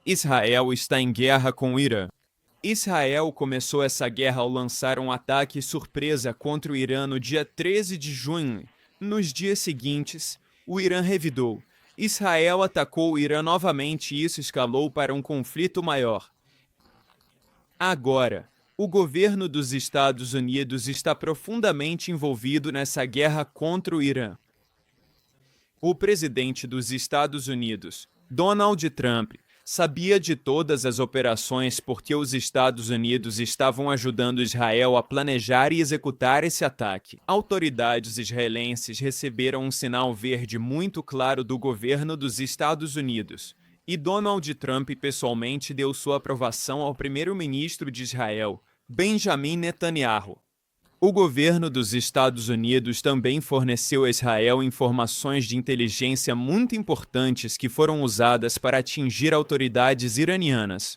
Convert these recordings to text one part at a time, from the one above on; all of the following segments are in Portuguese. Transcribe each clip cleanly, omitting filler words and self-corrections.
Israel está em guerra com o Irã. Israel começou essa guerra ao lançar um ataque surpresa contra o Irã no dia 13 de junho. Nos dias seguintes, o Irã revidou. Israel atacou o Irã novamente e isso escalou para um conflito maior. Agora, o governo dos Estados Unidos está profundamente envolvido nessa guerra contra o Irã. O presidente dos Estados Unidos, Donald Trump, sabia de todas as operações porque os Estados Unidos estavam ajudando Israel a planejar e executar esse ataque. Autoridades israelenses receberam um sinal verde muito claro do governo dos Estados Unidos, e Donald Trump pessoalmente deu sua aprovação ao primeiro-ministro de Israel, Benjamin Netanyahu. O governo dos Estados Unidos também forneceu a Israel informações de inteligência muito importantes que foram usadas para atingir autoridades iranianas.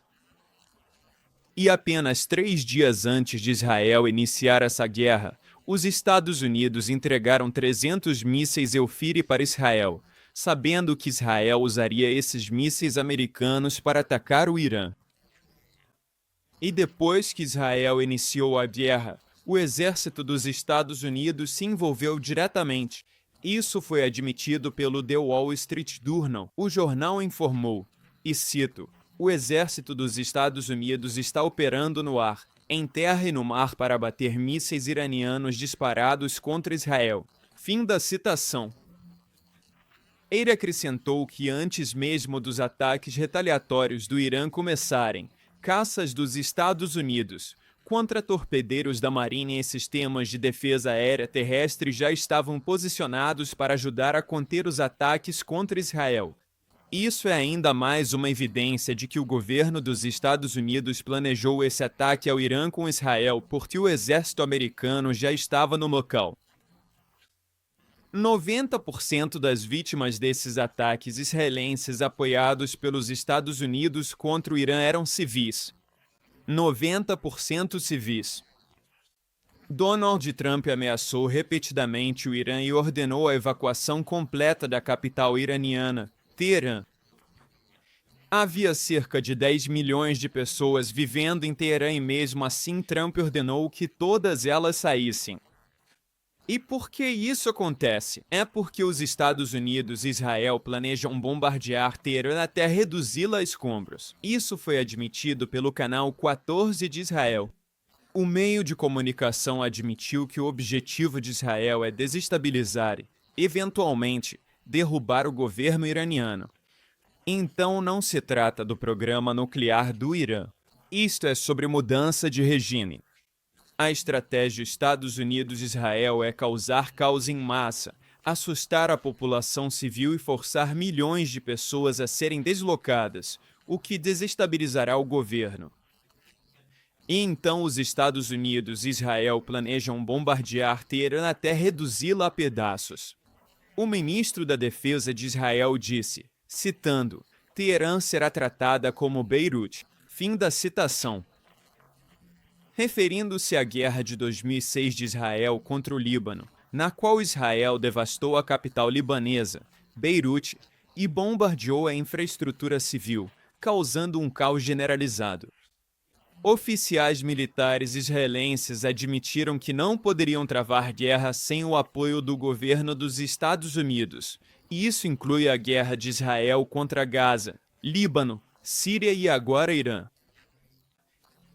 E apenas 3 dias antes de Israel iniciar essa guerra, os Estados Unidos entregaram 300 mísseis Eufire para Israel, sabendo que Israel usaria esses mísseis americanos para atacar o Irã. E depois que Israel iniciou a guerra, o exército dos Estados Unidos se envolveu diretamente. Isso foi admitido pelo The Wall Street Journal. O jornal informou, e cito, o exército dos Estados Unidos está operando no ar, em terra e no mar para abater mísseis iranianos disparados contra Israel. Fim da citação. Ele acrescentou que antes mesmo dos ataques retaliatórios do Irã começarem, caças dos Estados Unidos contra torpedeiros da Marinha e sistemas de defesa aérea terrestre já estavam posicionados para ajudar a conter os ataques contra Israel. Isso é ainda mais uma evidência de que o governo dos Estados Unidos planejou esse ataque ao Irã com Israel porque o exército americano já estava no local. 90% das vítimas desses ataques israelenses apoiados pelos Estados Unidos contra o Irã eram civis. 90% civis. Donald Trump ameaçou repetidamente o Irã e ordenou a evacuação completa da capital iraniana, Teherã. Havia cerca de 10 milhões de pessoas vivendo em Teherã e mesmo assim Trump ordenou que todas elas saíssem. E por que isso acontece? É porque os Estados Unidos e Israel planejam bombardear Teherã até reduzi-la a escombros. Isso foi admitido pelo canal 14 de Israel. O meio de comunicação admitiu que o objetivo de Israel é desestabilizar e, eventualmente, derrubar o governo iraniano. Então não se trata do programa nuclear do Irã. Isto é sobre mudança de regime. A estratégia Estados Unidos-Israel é causar caos em massa, assustar a população civil e forçar milhões de pessoas a serem deslocadas, o que desestabilizará o governo. E então os Estados Unidos e Israel planejam bombardear Teherã até reduzi-la a pedaços. O ministro da Defesa de Israel disse, citando, Teherã será tratada como Beirute. Fim da citação. Referindo-se à guerra de 2006 de Israel contra o Líbano, na qual Israel devastou a capital libanesa, Beirute, e bombardeou a infraestrutura civil, causando um caos generalizado. Oficiais militares israelenses admitiram que não poderiam travar guerra sem o apoio do governo dos Estados Unidos, e isso inclui a guerra de Israel contra Gaza, Líbano, Síria e agora Irã.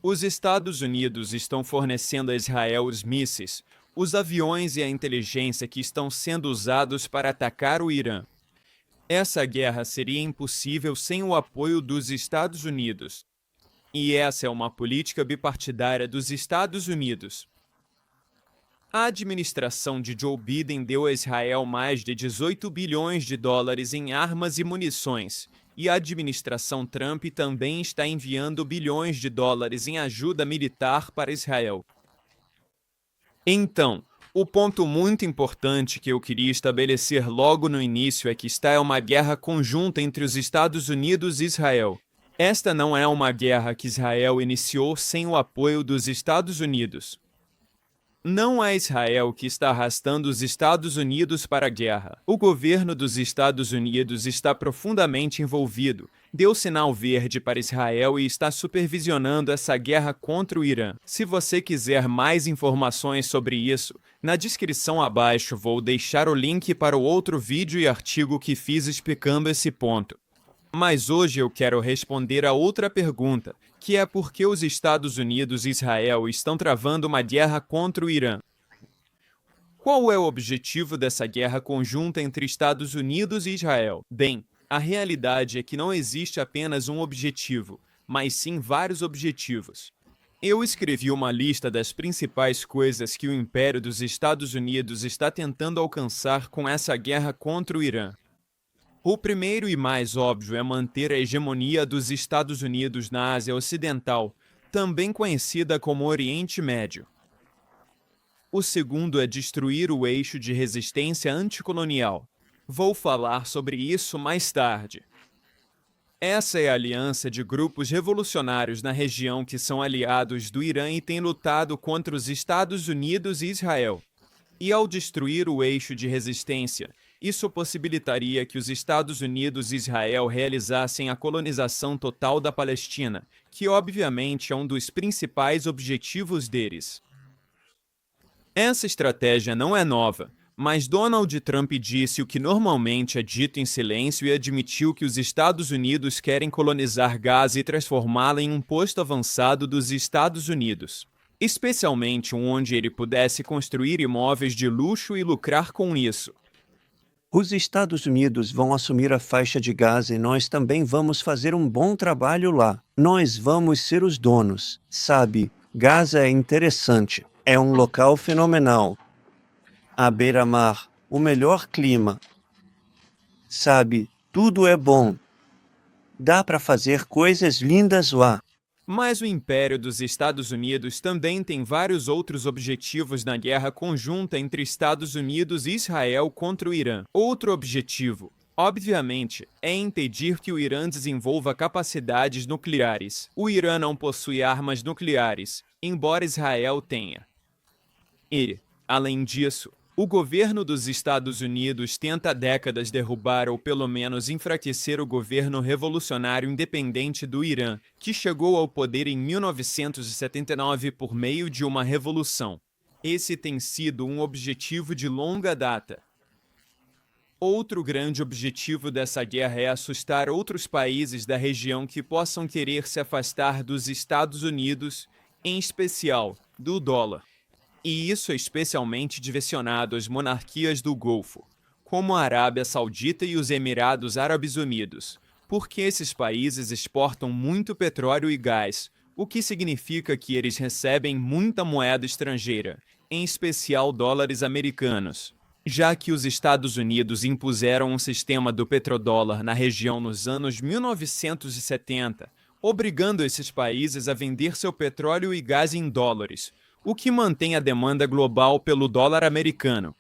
Os Estados Unidos estão fornecendo a Israel os mísseis, os aviões e a inteligência que estão sendo usados para atacar o Irã. Essa guerra seria impossível sem o apoio dos Estados Unidos. E essa é uma política bipartidária dos Estados Unidos. A administração de Joe Biden deu a Israel mais de 18 bilhões de dólares em armas e munições, e a administração Trump também está enviando bilhões de dólares em ajuda militar para Israel. Então, o ponto muito importante que eu queria estabelecer logo no início é que esta é uma guerra conjunta entre os Estados Unidos e Israel. Esta não é uma guerra que Israel iniciou sem o apoio dos Estados Unidos. Não é Israel que está arrastando os Estados Unidos para a guerra. O governo dos Estados Unidos está profundamente envolvido, deu sinal verde para Israel e está supervisionando essa guerra contra o Irã. Se você quiser mais informações sobre isso, na descrição abaixo vou deixar o link para o outro vídeo e artigo que fiz explicando esse ponto. Mas hoje eu quero responder a outra pergunta, que é por que os Estados Unidos e Israel estão travando uma guerra contra o Irã. Qual é o objetivo dessa guerra conjunta entre Estados Unidos e Israel? Bem, a realidade é que não existe apenas um objetivo, mas sim vários objetivos. Eu escrevi uma lista das principais coisas que o Império dos Estados Unidos está tentando alcançar com essa guerra contra o Irã. O primeiro e mais óbvio é manter a hegemonia dos Estados Unidos na Ásia Ocidental, também conhecida como Oriente Médio. O segundo é destruir o eixo de resistência anticolonial. Vou falar sobre isso mais tarde. Essa é a aliança de grupos revolucionários na região que são aliados do Irã e têm lutado contra os Estados Unidos e Israel. E ao destruir o eixo de resistência, isso possibilitaria que os Estados Unidos e Israel realizassem a colonização total da Palestina, que obviamente é um dos principais objetivos deles. Essa estratégia não é nova, mas Donald Trump disse o que normalmente é dito em silêncio e admitiu que os Estados Unidos querem colonizar Gaza e transformá-la em um posto avançado dos Estados Unidos, especialmente onde ele pudesse construir imóveis de luxo e lucrar com isso. Os Estados Unidos vão assumir a faixa de Gaza e nós também vamos fazer um bom trabalho lá. Nós vamos ser os donos. Sabe, Gaza é interessante. É um local fenomenal. À beira-mar, o melhor clima. Sabe, tudo é bom. Dá para fazer coisas lindas lá. Mas o Império dos Estados Unidos também tem vários outros objetivos na guerra conjunta entre Estados Unidos e Israel contra o Irã. Outro objetivo, obviamente, é impedir que o Irã desenvolva capacidades nucleares. O Irã não possui armas nucleares, embora Israel tenha. E, além disso, o governo dos Estados Unidos tenta há décadas derrubar ou pelo menos enfraquecer o governo revolucionário independente do Irã, que chegou ao poder em 1979 por meio de uma revolução. Esse tem sido um objetivo de longa data. Outro grande objetivo dessa guerra é assustar outros países da região que possam querer se afastar dos Estados Unidos, em especial do dólar. E isso é especialmente direcionado às monarquias do Golfo, como a Arábia Saudita e os Emirados Árabes Unidos, porque esses países exportam muito petróleo e gás, o que significa que eles recebem muita moeda estrangeira, em especial dólares americanos. Já que os Estados Unidos impuseram um sistema do petrodólar na região nos anos 1970, obrigando esses países a vender seu petróleo e gás em dólares, o que mantém a demanda global pelo dólar americano.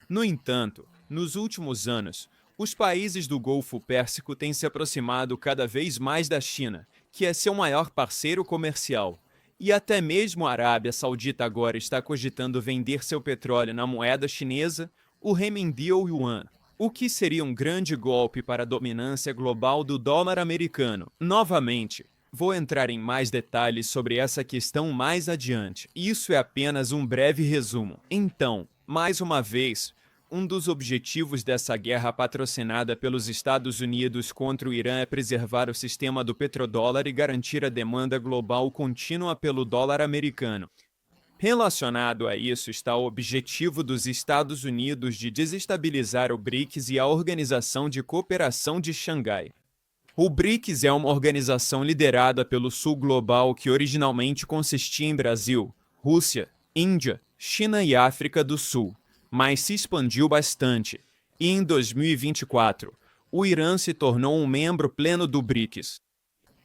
No entanto, nos últimos anos, os países do Golfo Pérsico têm se aproximado cada vez mais da China, que é seu maior parceiro comercial, e até mesmo a Arábia Saudita agora está cogitando vender seu petróleo na moeda chinesa, o renminbi ou yuan, o que seria um grande golpe para a dominância global do dólar americano. Novamente, vou entrar em mais detalhes sobre essa questão mais adiante. Isso é apenas um breve resumo. Então, mais uma vez, um dos objetivos dessa guerra patrocinada pelos Estados Unidos contra o Irã é preservar o sistema do petrodólar e garantir a demanda global contínua pelo dólar americano. Relacionado a isso está o objetivo dos Estados Unidos de desestabilizar o BRICS e a Organização de Cooperação de Xangai. O BRICS é uma organização liderada pelo Sul Global que originalmente consistia em Brasil, Rússia, Índia, China e África do Sul, mas se expandiu bastante, e em 2024, o Irã se tornou um membro pleno do BRICS.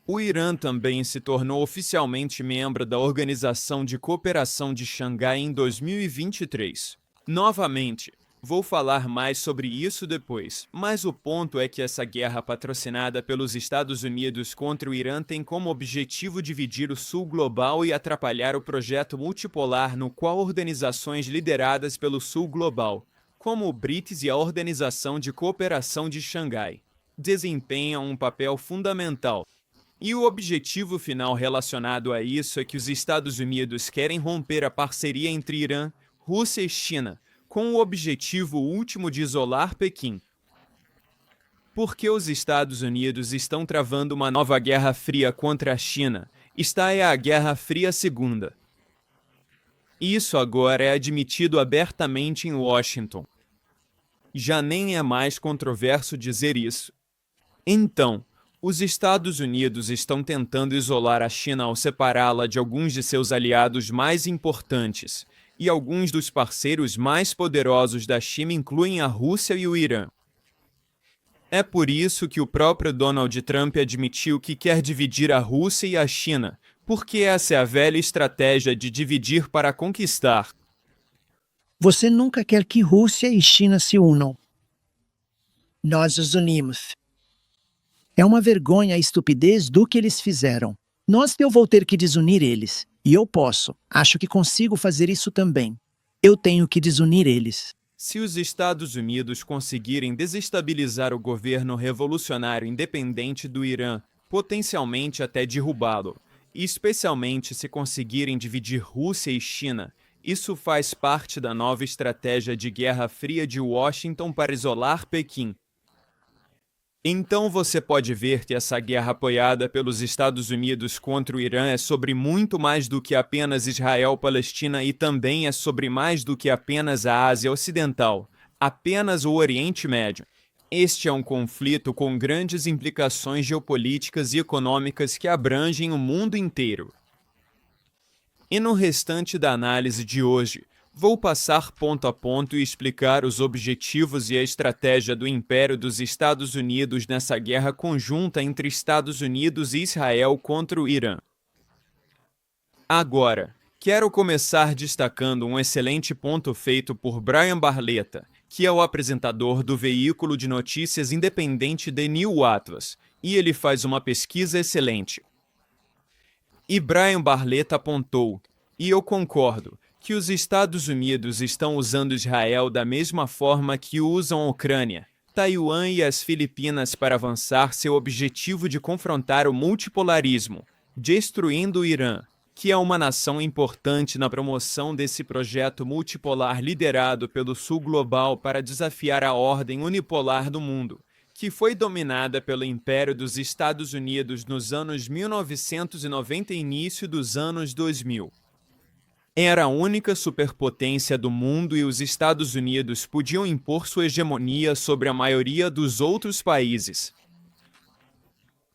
O Irã também se tornou oficialmente membro da Organização de Cooperação de Xangai em 2023. Novamente, Vou falar mais sobre isso depois, mas o ponto é que essa guerra patrocinada pelos Estados Unidos contra o Irã tem como objetivo dividir o Sul global e atrapalhar o projeto multipolar no qual organizações lideradas pelo Sul global, como o BRICS e a Organização de Cooperação de Xangai, desempenham um papel fundamental. E o objetivo final relacionado a isso é que os Estados Unidos querem romper a parceria entre Irã, Rússia e China, com o objetivo último de isolar Pequim. Porque os Estados Unidos estão travando uma nova guerra fria contra a China. Esta é a Guerra Fria Segunda. Isso agora é admitido abertamente em Washington. Já nem é mais controverso dizer isso. Então, os Estados Unidos estão tentando isolar a China ao separá-la de alguns de seus aliados mais importantes, e alguns dos parceiros mais poderosos da China incluem a Rússia e o Irã. É por isso que o próprio Donald Trump admitiu que quer dividir a Rússia e a China, porque essa é a velha estratégia de dividir para conquistar. Você nunca quer que Rússia e China se unam. Nós os unimos. É uma vergonha a estupidez do que eles fizeram. Eu vou ter que desunir eles. E eu posso. Acho que consigo fazer isso também. Eu tenho que desunir eles. Se os Estados Unidos conseguirem desestabilizar o governo revolucionário independente do Irã, potencialmente até derrubá-lo, e especialmente se conseguirem dividir Rússia e China, isso faz parte da nova estratégia de Guerra Fria de Washington para isolar Pequim. Então você pode ver que essa guerra apoiada pelos Estados Unidos contra o Irã é sobre muito mais do que apenas Israel-Palestina e também é sobre mais do que apenas a Ásia Ocidental, apenas o Oriente Médio. Este é um conflito com grandes implicações geopolíticas e econômicas que abrangem o mundo inteiro. E no restante da análise de hoje, vou passar ponto a ponto e explicar os objetivos e a estratégia do Império dos Estados Unidos nessa guerra conjunta entre Estados Unidos e Israel contra o Irã. Agora, quero começar destacando um excelente ponto feito por Brian Barletta, que é o apresentador do veículo de notícias independente The New Atlas, e ele faz uma pesquisa excelente. E Brian Barletta apontou, e eu concordo, que os Estados Unidos estão usando Israel da mesma forma que usam a Ucrânia, Taiwan e as Filipinas para avançar seu objetivo de confrontar o multipolarismo, destruindo o Irã, que é uma nação importante na promoção desse projeto multipolar liderado pelo Sul Global para desafiar a ordem unipolar do mundo, que foi dominada pelo Império dos Estados Unidos nos anos 1990 e início dos anos 2000. Era a única superpotência do mundo e os Estados Unidos podiam impor sua hegemonia sobre a maioria dos outros países.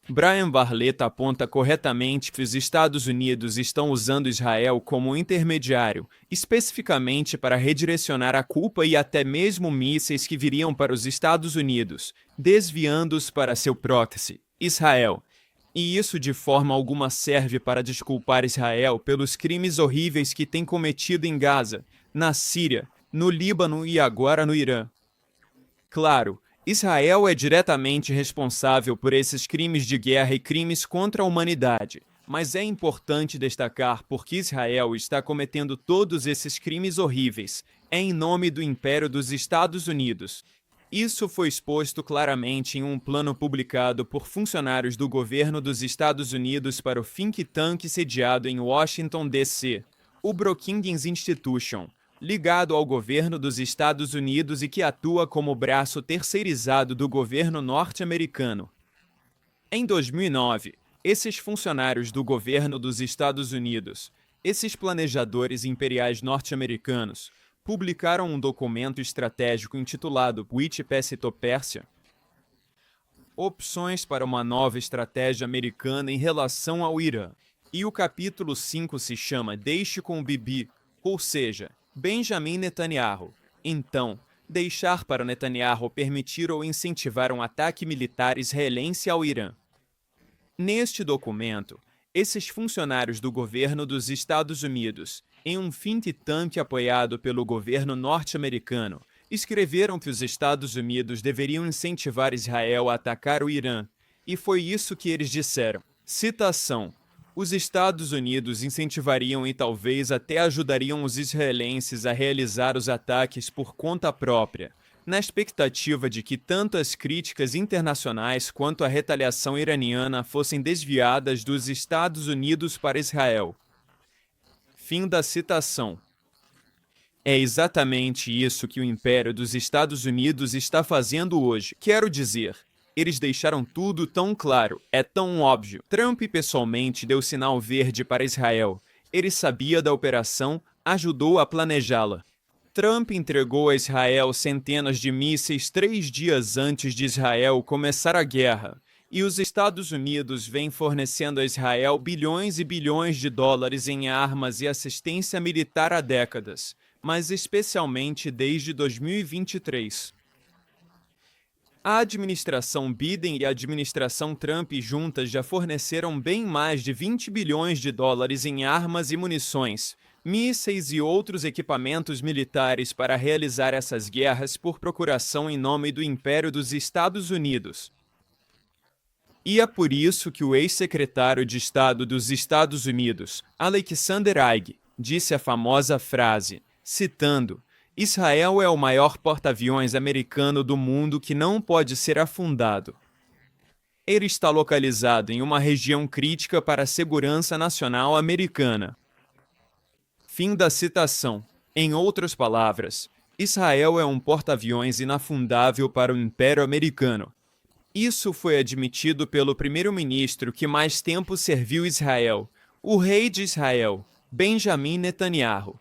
Brian Barletta aponta corretamente que os Estados Unidos estão usando Israel como intermediário, especificamente para redirecionar a culpa e até mesmo mísseis que viriam para os Estados Unidos, desviando-os para seu próximo, Israel. E isso de forma alguma serve para desculpar Israel pelos crimes horríveis que tem cometido em Gaza, na Síria, no Líbano e agora no Irã. Claro, Israel é diretamente responsável por esses crimes de guerra e crimes contra a humanidade, mas é importante destacar porque Israel está cometendo todos esses crimes horríveis em nome do Império dos Estados Unidos. Isso foi exposto claramente em um plano publicado por funcionários do governo dos Estados Unidos para o think tank sediado em Washington, D.C., o Brookings Institution, ligado ao governo dos Estados Unidos e que atua como braço terceirizado do governo norte-americano. Em 2009, esses funcionários do governo dos Estados Unidos, esses planejadores imperiais norte-americanos, publicaram um documento estratégico intitulado Which Path to Persia? Opções para uma nova estratégia americana em relação ao Irã. E o capítulo 5 se chama Deixe com Bibi, ou seja, Benjamin Netanyahu. Então, deixar para Netanyahu permitir ou incentivar um ataque militar israelense ao Irã. Neste documento, esses funcionários do governo dos Estados Unidos, em um think tank apoiado pelo governo norte-americano, escreveram que os Estados Unidos deveriam incentivar Israel a atacar o Irã, e foi isso que eles disseram. Citação: os Estados Unidos incentivariam e talvez até ajudariam os israelenses a realizar os ataques por conta própria, na expectativa de que tanto as críticas internacionais quanto a retaliação iraniana fossem desviadas dos Estados Unidos para Israel. Fim da citação. É exatamente isso que o Império dos Estados Unidos está fazendo hoje. Quero dizer, eles deixaram tudo tão claro, é tão óbvio. Trump pessoalmente deu sinal verde para Israel. Ele sabia da operação, ajudou a planejá-la. Trump entregou a Israel centenas de mísseis 3 dias antes de Israel começar a guerra. E os Estados Unidos vêm fornecendo a Israel bilhões e bilhões de dólares em armas e assistência militar há décadas, mas especialmente desde 2023. A administração Biden e a administração Trump juntas já forneceram bem mais de 20 bilhões de dólares em armas e munições, mísseis e outros equipamentos militares para realizar essas guerras por procuração em nome do Império dos Estados Unidos. E é por isso que o ex-secretário de Estado dos Estados Unidos, Alexander Haig, disse a famosa frase, citando: Israel é o maior porta-aviões americano do mundo que não pode ser afundado. Ele está localizado em uma região crítica para a segurança nacional americana. Fim da citação. Em outras palavras, Israel é um porta-aviões inafundável para o Império Americano. Isso foi admitido pelo primeiro-ministro que mais tempo serviu Israel, o rei de Israel, Benjamin Netanyahu.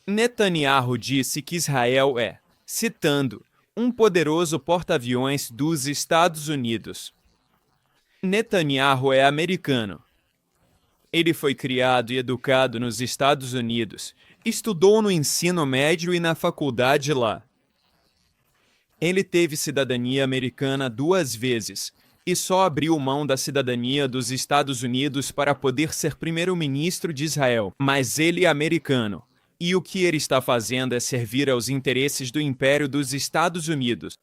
Netanyahu disse que Israel é, citando, um poderoso porta-aviões dos Estados Unidos. Netanyahu é americano. Ele foi criado e educado nos Estados Unidos, estudou no ensino médio e na faculdade lá. Ele teve cidadania americana 2 vezes e só abriu mão da cidadania dos Estados Unidos para poder ser primeiro-ministro de Israel, mas ele é americano. E o que ele está fazendo é servir aos interesses do Império dos Estados Unidos.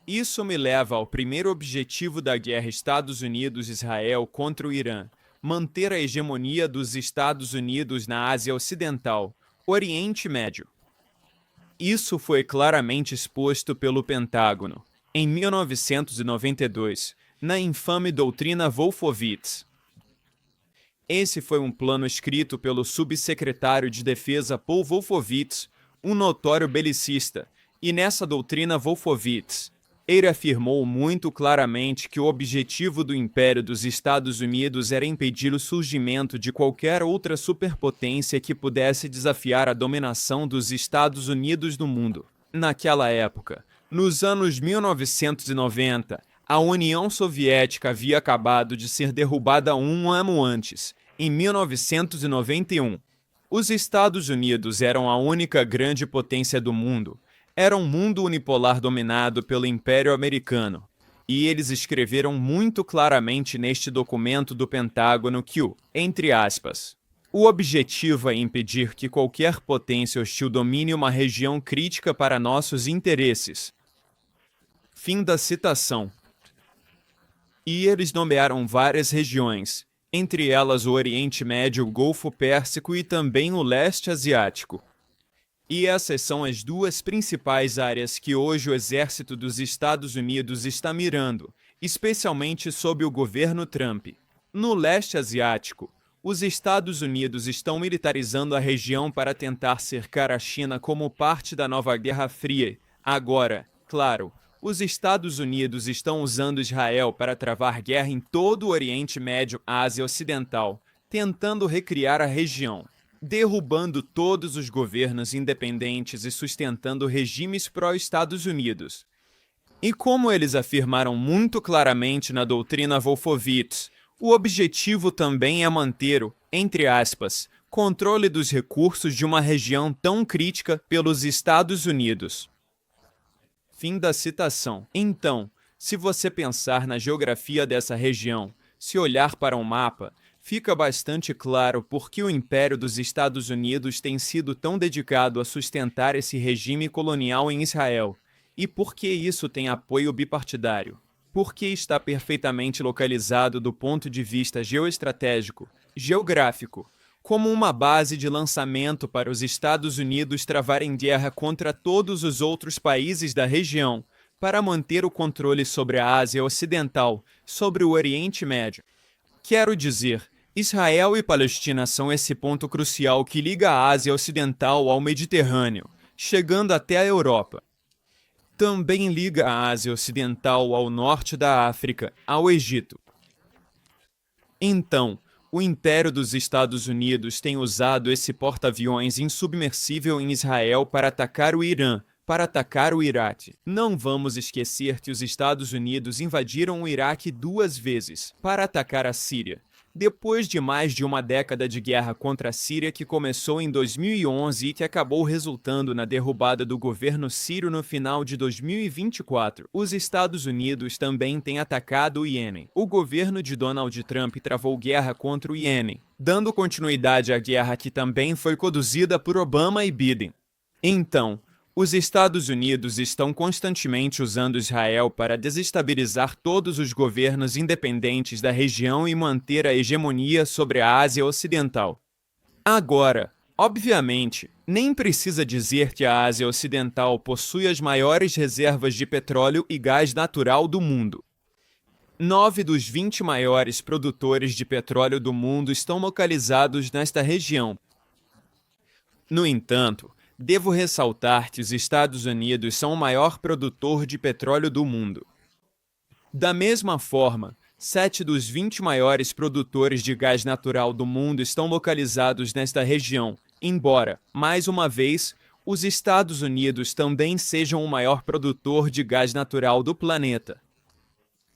Isso me leva ao primeiro objetivo da guerra Estados Unidos-Israel contra o Irã: manter a hegemonia dos Estados Unidos na Ásia Ocidental, Oriente Médio. Isso foi claramente exposto pelo Pentágono, em 1992, na infame doutrina Wolfowitz. Esse foi um plano escrito pelo subsecretário de Defesa Paul Wolfowitz, um notório belicista, e nessa doutrina Wolfowitz, ele afirmou muito claramente que o objetivo do Império dos Estados Unidos era impedir o surgimento de qualquer outra superpotência que pudesse desafiar a dominação dos Estados Unidos no mundo. Naquela época, nos anos 1990, a União Soviética havia acabado de ser derrubada um ano antes, em 1991. Os Estados Unidos eram a única grande potência do mundo. Era um mundo unipolar dominado pelo Império Americano, e eles escreveram muito claramente neste documento do Pentágono que entre aspas, o objetivo é impedir que qualquer potência hostil domine uma região crítica para nossos interesses. Fim da citação. E eles nomearam várias regiões, entre elas o Oriente Médio, o Golfo Pérsico e também o Leste Asiático. E essas são as 2 principais áreas que hoje o exército dos Estados Unidos está mirando, especialmente sob o governo Trump. No leste asiático, os Estados Unidos estão militarizando a região para tentar cercar a China como parte da nova Guerra Fria. Agora, claro, os Estados Unidos estão usando Israel para travar guerra em todo o Oriente Médio, Ásia Ocidental, tentando recriar a região, derrubando todos os governos independentes e sustentando regimes pró-Estados Unidos. E como eles afirmaram muito claramente na doutrina Wolfowitz, o objetivo também é manter o, entre aspas, controle dos recursos de uma região tão crítica pelos Estados Unidos. Fim da citação. Então, se você pensar na geografia dessa região, se olhar para um mapa, fica bastante claro por que o Império dos Estados Unidos tem sido tão dedicado a sustentar esse regime colonial em Israel, e por que isso tem apoio bipartidário. Porque está perfeitamente localizado do ponto de vista geoestratégico, geográfico, como uma base de lançamento para os Estados Unidos travarem guerra contra todos os outros países da região, para manter o controle sobre a Ásia Ocidental, sobre o Oriente Médio. Quero dizer, Israel e Palestina são esse ponto crucial que liga a Ásia Ocidental ao Mediterrâneo, chegando até a Europa. Também liga a Ásia Ocidental ao norte da África, ao Egito. Então, o Império dos Estados Unidos tem usado esse porta-aviões insubmersível em Israel para atacar o Irã, para atacar o Iraque. Não vamos esquecer que os Estados Unidos invadiram o Iraque 2 vezes, para atacar a Síria. Depois de mais de uma década de guerra contra a Síria que começou em 2011 e que acabou resultando na derrubada do governo sírio no final de 2024, os Estados Unidos também têm atacado o Iêmen. O governo de Donald Trump travou guerra contra o Iêmen, dando continuidade à guerra que também foi conduzida por Obama e Biden. Então, os Estados Unidos estão constantemente usando Israel para desestabilizar todos os governos independentes da região e manter a hegemonia sobre a Ásia Ocidental. Agora, obviamente, nem precisa dizer que a Ásia Ocidental possui as maiores reservas de petróleo e gás natural do mundo. 9 dos 20 maiores produtores de petróleo do mundo estão localizados nesta região. No entanto, devo ressaltar que os Estados Unidos são o maior produtor de petróleo do mundo. Da mesma forma, 7 dos 20 maiores produtores de gás natural do mundo estão localizados nesta região, embora, mais uma vez, os Estados Unidos também sejam o maior produtor de gás natural do planeta.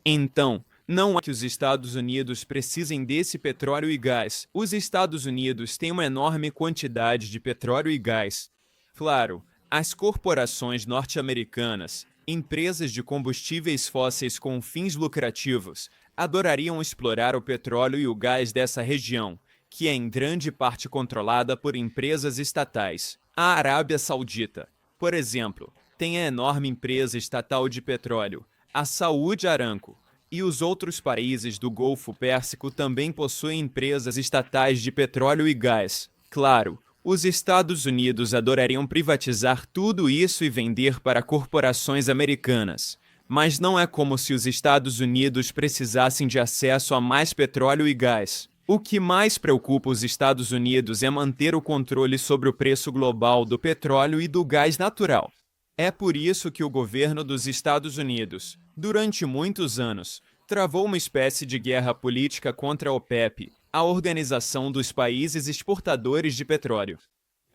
Então, não é que os Estados Unidos precisem desse petróleo e gás. Os Estados Unidos têm uma enorme quantidade de petróleo e gás. Claro, as corporações norte-americanas, empresas de combustíveis fósseis com fins lucrativos, adorariam explorar o petróleo e o gás dessa região, que é em grande parte controlada por empresas estatais. A Arábia Saudita, por exemplo, tem a enorme empresa estatal de petróleo, a Saúde Aramco, e os outros países do Golfo Pérsico também possuem empresas estatais de petróleo e gás. Claro, os Estados Unidos adorariam privatizar tudo isso e vender para corporações americanas. Mas não é como se os Estados Unidos precisassem de acesso a mais petróleo e gás. O que mais preocupa os Estados Unidos é manter o controle sobre o preço global do petróleo e do gás natural. É por isso que o governo dos Estados Unidos, durante muitos anos, travou uma espécie de guerra política contra a OPEP, a Organização dos Países Exportadores de Petróleo.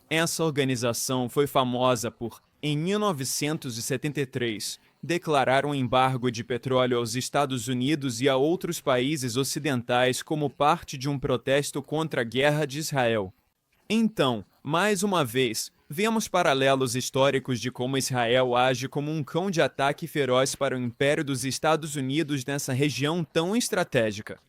Essa organização foi famosa por, em 1973, declarar um embargo de petróleo aos Estados Unidos e a outros países ocidentais como parte de um protesto contra a guerra de Israel. Então, mais uma vez, vemos paralelos históricos de como Israel age como um cão de ataque feroz para o Império dos Estados Unidos nessa região tão estratégica.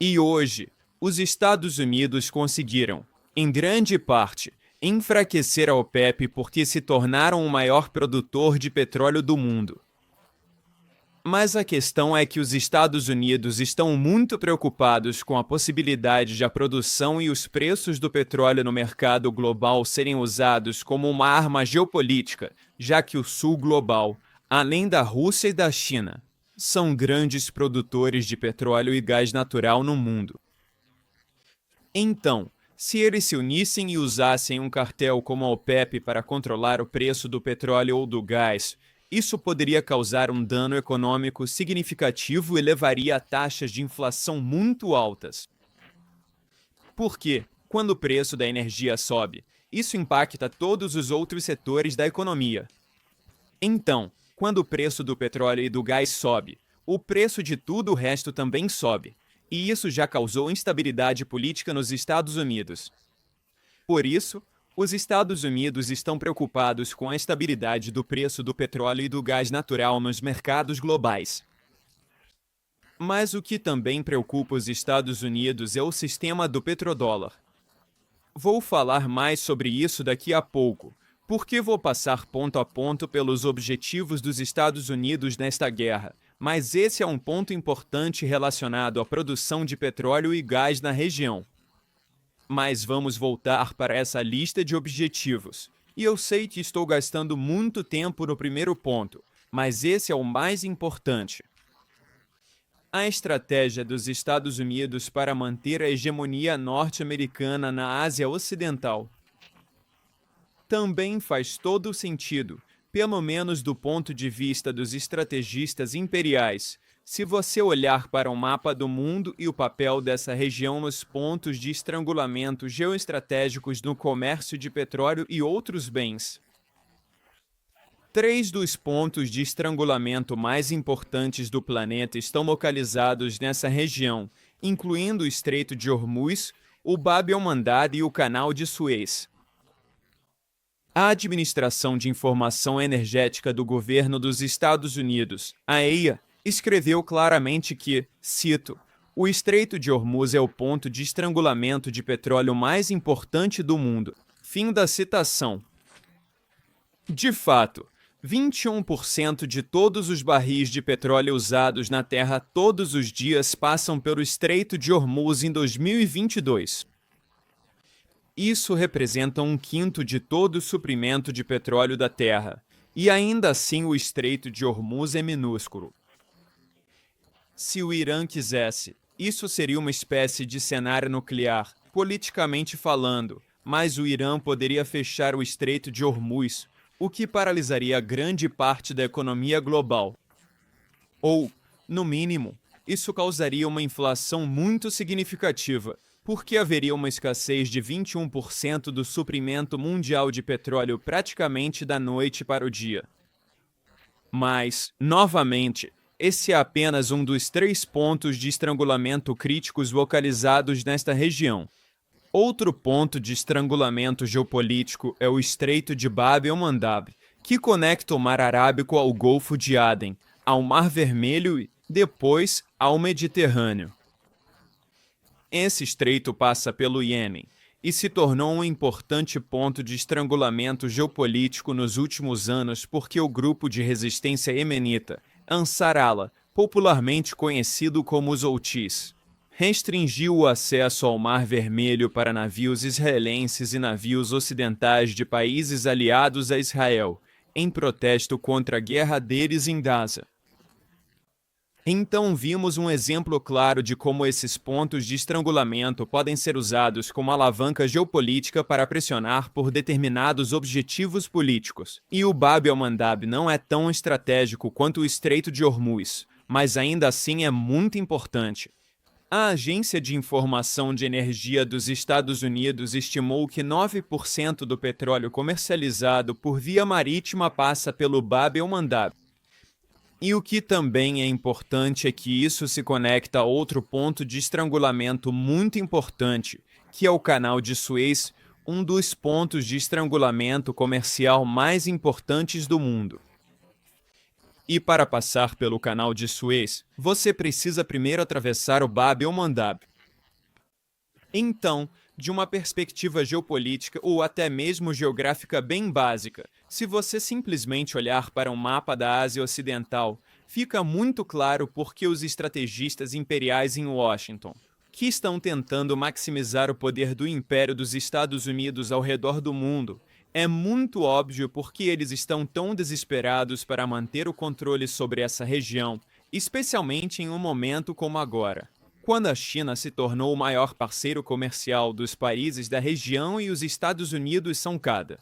E hoje, os Estados Unidos conseguiram, em grande parte, enfraquecer a OPEP porque se tornaram o maior produtor de petróleo do mundo. Mas a questão é que os Estados Unidos estão muito preocupados com a possibilidade de a produção e os preços do petróleo no mercado global serem usados como uma arma geopolítica, já que o Sul global, além da Rússia e da China, são grandes produtores de petróleo e gás natural no mundo. Então, se eles se unissem e usassem um cartel como a OPEP para controlar o preço do petróleo ou do gás, isso poderia causar um dano econômico significativo e levaria a taxas de inflação muito altas. Porque, quando o preço da energia sobe, isso impacta todos os outros setores da economia. Então, quando o preço do petróleo e do gás sobe, o preço de tudo o resto também sobe, e isso já causou instabilidade política nos Estados Unidos. Por isso, os Estados Unidos estão preocupados com a estabilidade do preço do petróleo e do gás natural nos mercados globais. Mas o que também preocupa os Estados Unidos é o sistema do petrodólar. Vou falar mais sobre isso daqui a pouco, porque vou passar ponto a ponto pelos objetivos dos Estados Unidos nesta guerra, mas esse é um ponto importante relacionado à produção de petróleo e gás na região. Mas vamos voltar para essa lista de objetivos. E eu sei que estou gastando muito tempo no primeiro ponto, mas esse é o mais importante. A estratégia dos Estados Unidos para manter a hegemonia norte-americana na Ásia Ocidental também faz todo sentido, pelo menos do ponto de vista dos estrategistas imperiais, se você olhar para o mapa do mundo e o papel dessa região nos pontos de estrangulamento geoestratégicos no comércio de petróleo e outros bens. 3 dos pontos de estrangulamento mais importantes do planeta estão localizados nessa região, incluindo o Estreito de Hormuz, o Bab el-Mandab e o Canal de Suez. A Administração de Informação Energética do Governo dos Estados Unidos, a EIA, escreveu claramente que, cito, o Estreito de Hormuz é o ponto de estrangulamento de petróleo mais importante do mundo. Fim da citação. De fato, 21% de todos os barris de petróleo usados na Terra todos os dias passam pelo Estreito de Hormuz em 2022. Isso representa 1/5 de todo o suprimento de petróleo da Terra, e ainda assim o Estreito de Hormuz é minúsculo. Se o Irã quisesse, isso seria uma espécie de cenário nuclear, politicamente falando, mas o Irã poderia fechar o Estreito de Hormuz, o que paralisaria grande parte da economia global. Ou, no mínimo, isso causaria uma inflação muito significativa, porque haveria uma escassez de 21% do suprimento mundial de petróleo praticamente da noite para o dia. Mas, novamente, esse é apenas um dos 3 pontos de estrangulamento críticos localizados nesta região. Outro ponto de estrangulamento geopolítico é o Estreito de Bab el-Mandab, que conecta o Mar Arábico ao Golfo de Aden, ao Mar Vermelho e, depois, ao Mediterrâneo. Esse estreito passa pelo Iêmen e se tornou um importante ponto de estrangulamento geopolítico nos últimos anos porque o grupo de resistência iemenita, Ansar Allah, popularmente conhecido como os Houthis, restringiu o acesso ao Mar Vermelho para navios israelenses e navios ocidentais de países aliados a Israel, em protesto contra a guerra deles em Gaza. Então vimos um exemplo claro de como esses pontos de estrangulamento podem ser usados como alavanca geopolítica para pressionar por determinados objetivos políticos. E o Bab el-Mandab não é tão estratégico quanto o Estreito de Hormuz, mas ainda assim é muito importante. A Agência de Informação de Energia dos Estados Unidos estimou que 9% do petróleo comercializado por via marítima passa pelo Bab el-Mandab. E o que também é importante é que isso se conecta a outro ponto de estrangulamento muito importante, que é o Canal de Suez, um dos pontos de estrangulamento comercial mais importantes do mundo. E para passar pelo Canal de Suez, você precisa primeiro atravessar o Bab el-Mandab. Então, de uma perspectiva geopolítica ou até mesmo geográfica bem básica, se você simplesmente olhar para um mapa da Ásia Ocidental, fica muito claro por que os estrategistas imperiais em Washington, que estão tentando maximizar o poder do Império dos Estados Unidos ao redor do mundo, é muito óbvio por que eles estão tão desesperados para manter o controle sobre essa região, especialmente em um momento como agora, quando a China se tornou o maior parceiro comercial dos países da região e os Estados Unidos são cada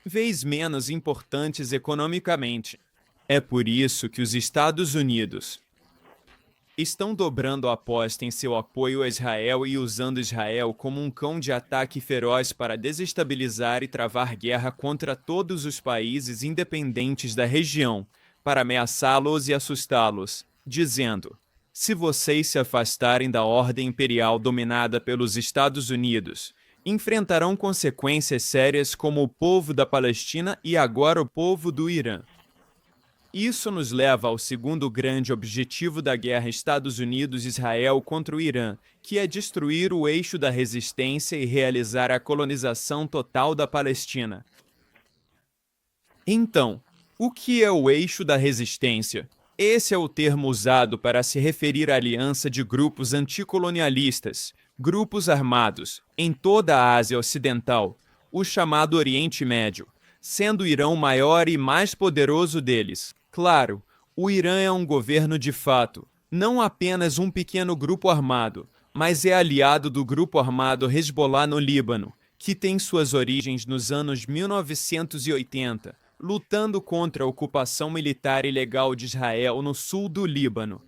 vez menos importantes economicamente. É por isso que os Estados Unidos estão dobrando a aposta em seu apoio a Israel e usando Israel como um cão de ataque feroz para desestabilizar e travar guerra contra todos os países independentes da região, para ameaçá-los e assustá-los, dizendo: se vocês se afastarem da ordem imperial dominada pelos Estados Unidos, enfrentarão consequências sérias como o povo da Palestina e agora o povo do Irã. Isso nos leva ao segundo grande objetivo da guerra Estados Unidos-Israel contra o Irã, que é destruir o eixo da resistência e realizar a colonização total da Palestina. Então, o que é o eixo da resistência? Esse é o termo usado para se referir à aliança de grupos anticolonialistas, grupos armados, em toda a Ásia Ocidental, o chamado Oriente Médio, sendo o Irã o maior e mais poderoso deles. Claro, o Irã é um governo de fato, não apenas um pequeno grupo armado, mas é aliado do grupo armado Hezbollah no Líbano, que tem suas origens nos anos 1980, lutando contra a ocupação militar ilegal de Israel no sul do Líbano.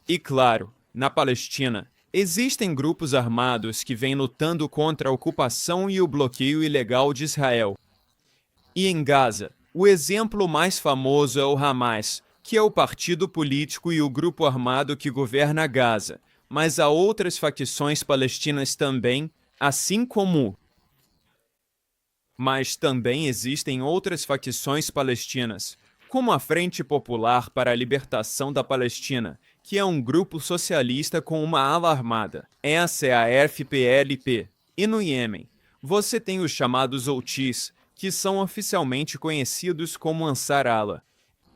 E claro, na Palestina, existem grupos armados que vêm lutando contra a ocupação e o bloqueio ilegal de Israel. E em Gaza, o exemplo mais famoso é o Hamas, que é o partido político e o grupo armado que governa Gaza, mas há outras facções palestinas também, assim como... Mas também existem outras facções palestinas, como a Frente Popular para a Libertação da Palestina, que é um grupo socialista com uma ala armada. Essa é a FPLP. E no Iêmen, você tem os chamados Houthis, que são oficialmente conhecidos como Ansar Allah.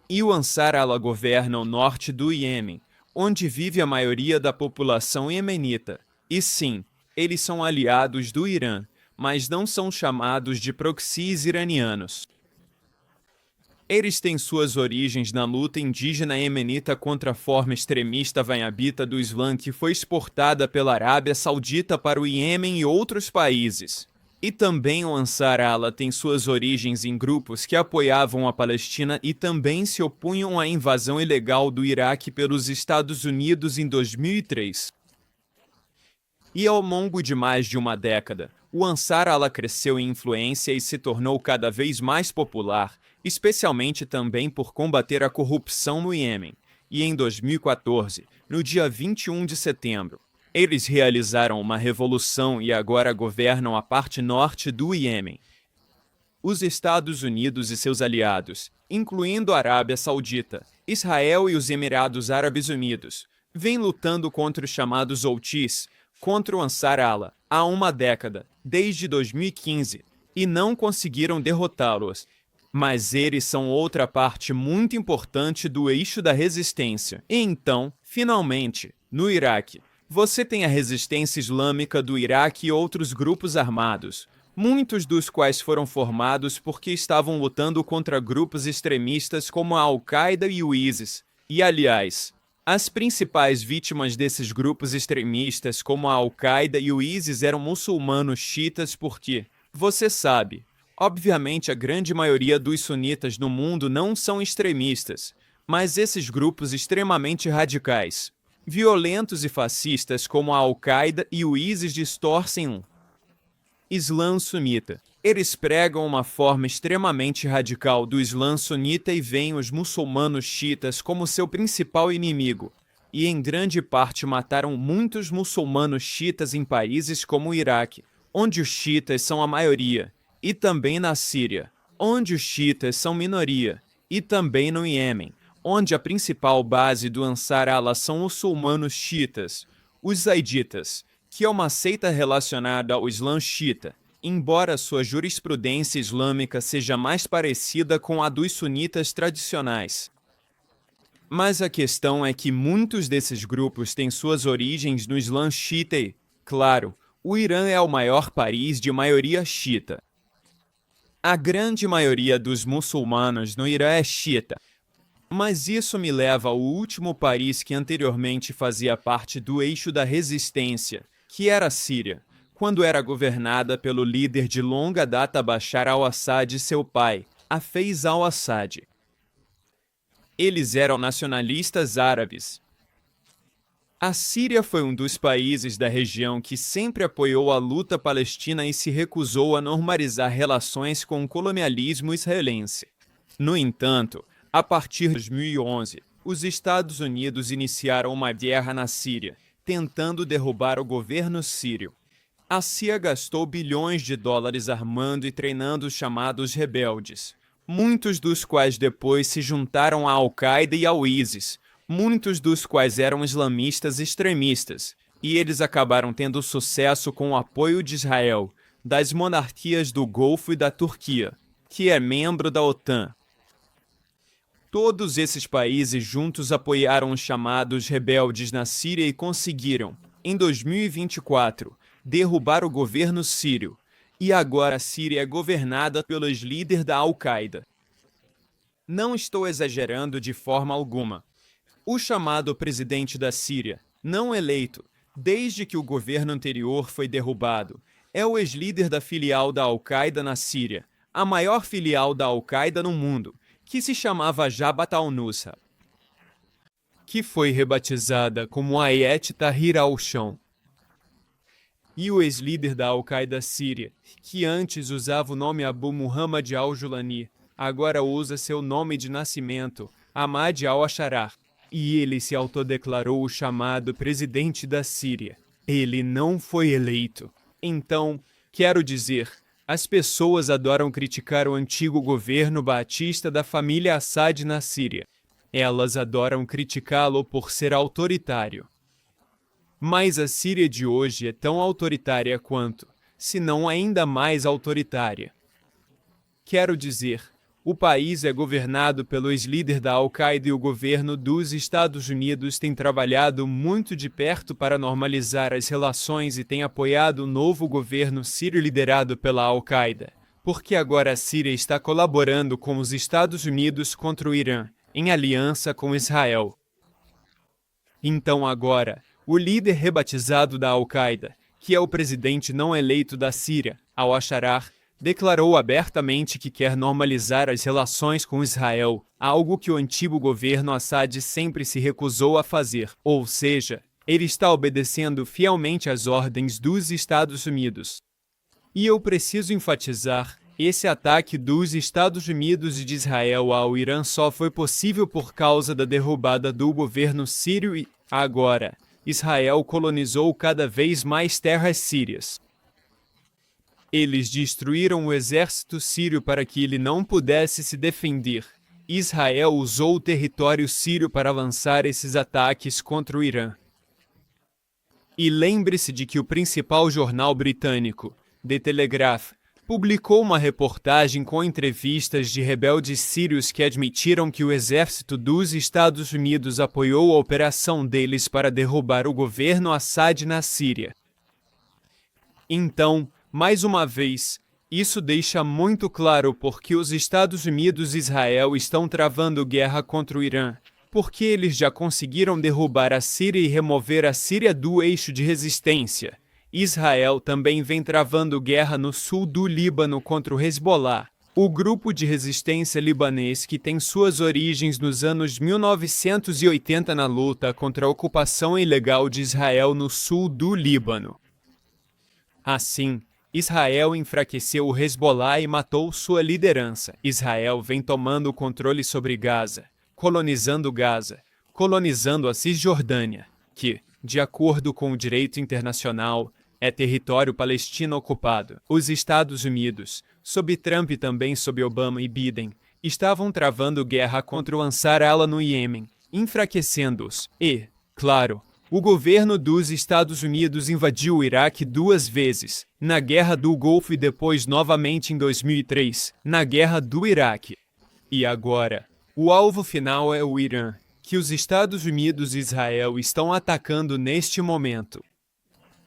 E o Ansar Allah governa o norte do Iêmen, onde vive a maioria da população iemenita. E sim, eles são aliados do Irã, mas não são chamados de proxies iranianos. Eles têm suas origens na luta indígena iemenita contra a forma extremista vanhabita do Islã que foi exportada pela Arábia Saudita para o Iêmen e outros países. E também o Ansar Allah tem suas origens em grupos que apoiavam a Palestina e também se opunham à invasão ilegal do Iraque pelos Estados Unidos em 2003. E ao longo de mais de uma década, o Ansar Allah cresceu em influência e se tornou cada vez mais popular, especialmente também por combater a corrupção no Iêmen. E em 2014, no dia 21 de setembro, eles realizaram uma revolução e agora governam a parte norte do Iêmen. Os Estados Unidos e seus aliados, incluindo a Arábia Saudita, Israel e os Emirados Árabes Unidos, vêm lutando contra os chamados Houthis, contra o Ansar Allah, há uma década, desde 2015, e não conseguiram derrotá-los. Mas eles são outra parte muito importante do eixo da resistência. E então, finalmente, no Iraque, você tem a resistência islâmica do Iraque e outros grupos armados, muitos dos quais foram formados porque estavam lutando contra grupos extremistas como a Al-Qaeda e o ISIS. E, aliás, as principais vítimas desses grupos extremistas como a Al-Qaeda e o ISIS eram muçulmanos xiitas porque, você sabe, obviamente a grande maioria dos sunitas no mundo não são extremistas, mas esses grupos extremamente radicais, violentos e fascistas como a Al-Qaeda e o ISIS distorcem um Islã sunita. Eles pregam uma forma extremamente radical do Islã sunita e veem os muçulmanos xiitas como seu principal inimigo. E em grande parte mataram muitos muçulmanos xiitas em países como o Iraque, onde os xiitas são a maioria, e também na Síria, onde os xiitas são minoria, e também no Iêmen, onde a principal base do Ansar Allah são muçulmanos xiitas, os zaiditas, que é uma seita relacionada ao Islã xiita, embora sua jurisprudência islâmica seja mais parecida com a dos sunitas tradicionais. Mas a questão é que muitos desses grupos têm suas origens no Islã xiita e, claro, o Irã é o maior país de maioria xiita. A grande maioria dos muçulmanos no Irã é xiita. Mas isso me leva ao último país que anteriormente fazia parte do eixo da resistência, que era a Síria, quando era governada pelo líder de longa data Bashar al-Assad e seu pai, Hafez al-Assad. Eles eram nacionalistas árabes. A Síria foi um dos países da região que sempre apoiou a luta palestina e se recusou a normalizar relações com o colonialismo israelense. No entanto, a partir de 2011, os Estados Unidos iniciaram uma guerra na Síria, tentando derrubar o governo sírio. A CIA gastou bilhões de dólares armando e treinando os chamados rebeldes, muitos dos quais depois se juntaram à Al-Qaeda e ao ISIS, muitos dos quais eram islamistas extremistas, e eles acabaram tendo sucesso com o apoio de Israel, das monarquias do Golfo e da Turquia, que é membro da OTAN. Todos esses países juntos apoiaram os chamados rebeldes na Síria e conseguiram, em 2024, derrubar o governo sírio. E agora a Síria é governada pelos líderes da Al-Qaeda. Não estou exagerando de forma alguma. O chamado presidente da Síria, não eleito, desde que o governo anterior foi derrubado, é o ex-líder da filial da Al-Qaeda na Síria, a maior filial da Al-Qaeda no mundo, que se chamava Jabhat al-Nusra, que foi rebatizada como Hayat Tahrir al-Sham. E o ex-líder da Al-Qaeda síria, que antes usava o nome Abu Muhammad al-Julani, agora usa seu nome de nascimento, Ahmad al-Sharar, e ele se autodeclarou o chamado presidente da Síria. Ele não foi eleito. Então, quero dizer, as pessoas adoram criticar o antigo governo baatista da família Assad na Síria. Elas adoram criticá-lo por ser autoritário. Mas a Síria de hoje é tão autoritária quanto, se não ainda mais autoritária. Quero dizer, o país é governado pelo ex-líder da Al-Qaeda e o governo dos Estados Unidos tem trabalhado muito de perto para normalizar as relações e tem apoiado o novo governo sírio liderado pela Al-Qaeda, porque agora a Síria está colaborando com os Estados Unidos contra o Irã, em aliança com Israel. Então agora, o líder rebatizado da Al-Qaeda, que é o presidente não eleito da Síria, al-Sharar, declarou abertamente que quer normalizar as relações com Israel, algo que o antigo governo Assad sempre se recusou a fazer. Ou seja, ele está obedecendo fielmente às ordens dos Estados Unidos. E eu preciso enfatizar, esse ataque dos Estados Unidos e de Israel ao Irã só foi possível por causa da derrubada do governo sírio e, agora, Israel colonizou cada vez mais terras sírias. Eles destruíram o exército sírio para que ele não pudesse se defender. Israel usou o território sírio para lançar esses ataques contra o Irã. E lembre-se de que o principal jornal britânico, The Telegraph, publicou uma reportagem com entrevistas de rebeldes sírios que admitiram que o exército dos Estados Unidos apoiou a operação deles para derrubar o governo Assad na Síria. Então, mais uma vez, isso deixa muito claro por que os Estados Unidos e Israel estão travando guerra contra o Irã, porque eles já conseguiram derrubar a Síria e remover a Síria do eixo de resistência. Israel também vem travando guerra no sul do Líbano contra o Hezbollah, o grupo de resistência libanês que tem suas origens nos anos 1980 na luta contra a ocupação ilegal de Israel no sul do Líbano. Assim, Israel enfraqueceu o Hezbollah e matou sua liderança. Israel vem tomando o controle sobre Gaza, colonizando a Cisjordânia, que, de acordo com o direito internacional, é território palestino ocupado. Os Estados Unidos, sob Trump e também sob Obama e Biden, estavam travando guerra contra o Ansar Allah no Iêmen, enfraquecendo-os. E, claro, o governo dos Estados Unidos invadiu o Iraque 2 vezes, na Guerra do Golfo e depois novamente em 2003, na Guerra do Iraque. E agora, o alvo final é o Irã, que os Estados Unidos e Israel estão atacando neste momento.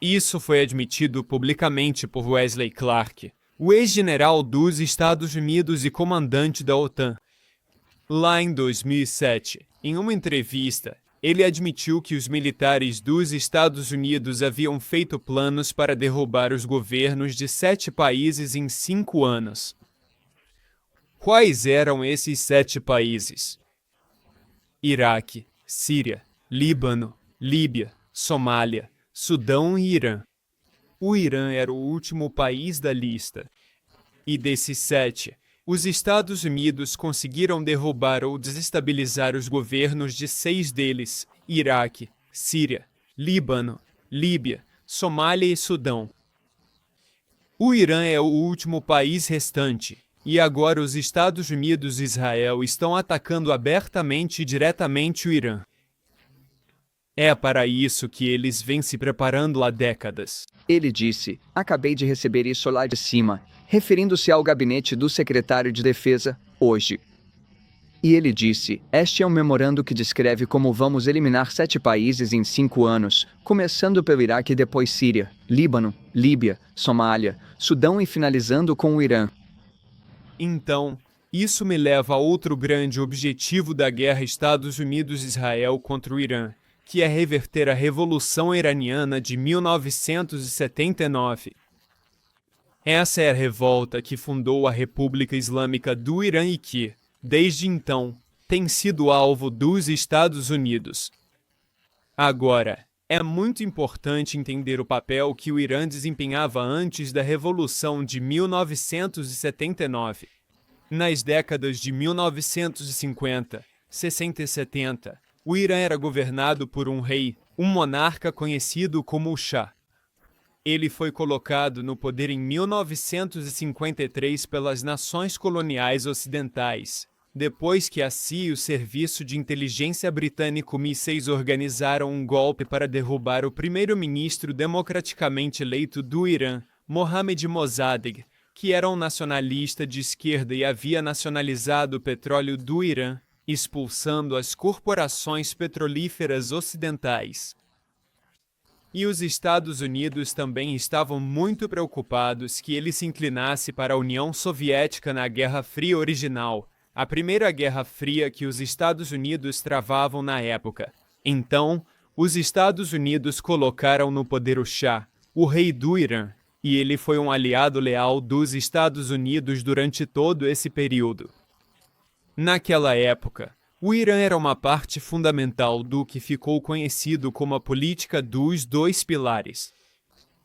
Isso foi admitido publicamente por Wesley Clark, o ex-general dos Estados Unidos e comandante da OTAN. Lá em 2007, em uma entrevista, ele admitiu que os militares dos Estados Unidos haviam feito planos para derrubar os governos de 7 países em 5 anos. Quais eram esses 7 países? Iraque, Síria, Líbano, Líbia, Somália, Sudão e Irã. O Irã era o último país da lista. E desses 7, os Estados Unidos conseguiram derrubar ou desestabilizar os governos de 6 deles: Iraque, Síria, Líbano, Líbia, Somália e Sudão. O Irã é o último país restante, E agora os Estados Unidos e Israel estão atacando abertamente e diretamente o Irã. É para isso que eles vêm se preparando há décadas. Ele disse: acabei de receber isso lá de cima, referindo-se ao gabinete do secretário de Defesa, hoje. E ele disse: este é um memorando que descreve como vamos eliminar 7 países em 5 anos, começando pelo Iraque e depois Síria, Líbano, Líbia, Somália, Sudão e finalizando com o Irã. Então, isso me leva a outro grande objetivo da guerra Estados Unidos-Israel contra o Irã, que é reverter a Revolução Iraniana de 1979. Essa é a revolta que fundou a República Islâmica do Irã e que, desde então, tem sido alvo dos Estados Unidos. Agora, é muito importante entender o papel que o Irã desempenhava antes da Revolução de 1979. Nas décadas de 1950, 60 e 70, o Irã era governado por um rei, um monarca conhecido como o Shah. Ele foi colocado no poder em 1953 pelas nações coloniais ocidentais, depois que a CIA e o Serviço de Inteligência Britânico MI6 organizaram um golpe para derrubar o primeiro-ministro democraticamente eleito do Irã, Mohammad Mossadegh, que era um nacionalista de esquerda e havia nacionalizado o petróleo do Irã, expulsando as corporações petrolíferas ocidentais. E os Estados Unidos também estavam muito preocupados que ele se inclinasse para a União Soviética na Guerra Fria original, a primeira Guerra Fria que os Estados Unidos travavam na época. Então, os Estados Unidos colocaram no poder o Shah, o rei do Irã, e ele foi um aliado leal dos Estados Unidos durante todo esse período. Naquela época, o Irã era uma parte fundamental do que ficou conhecido como a política dos 2 pilares.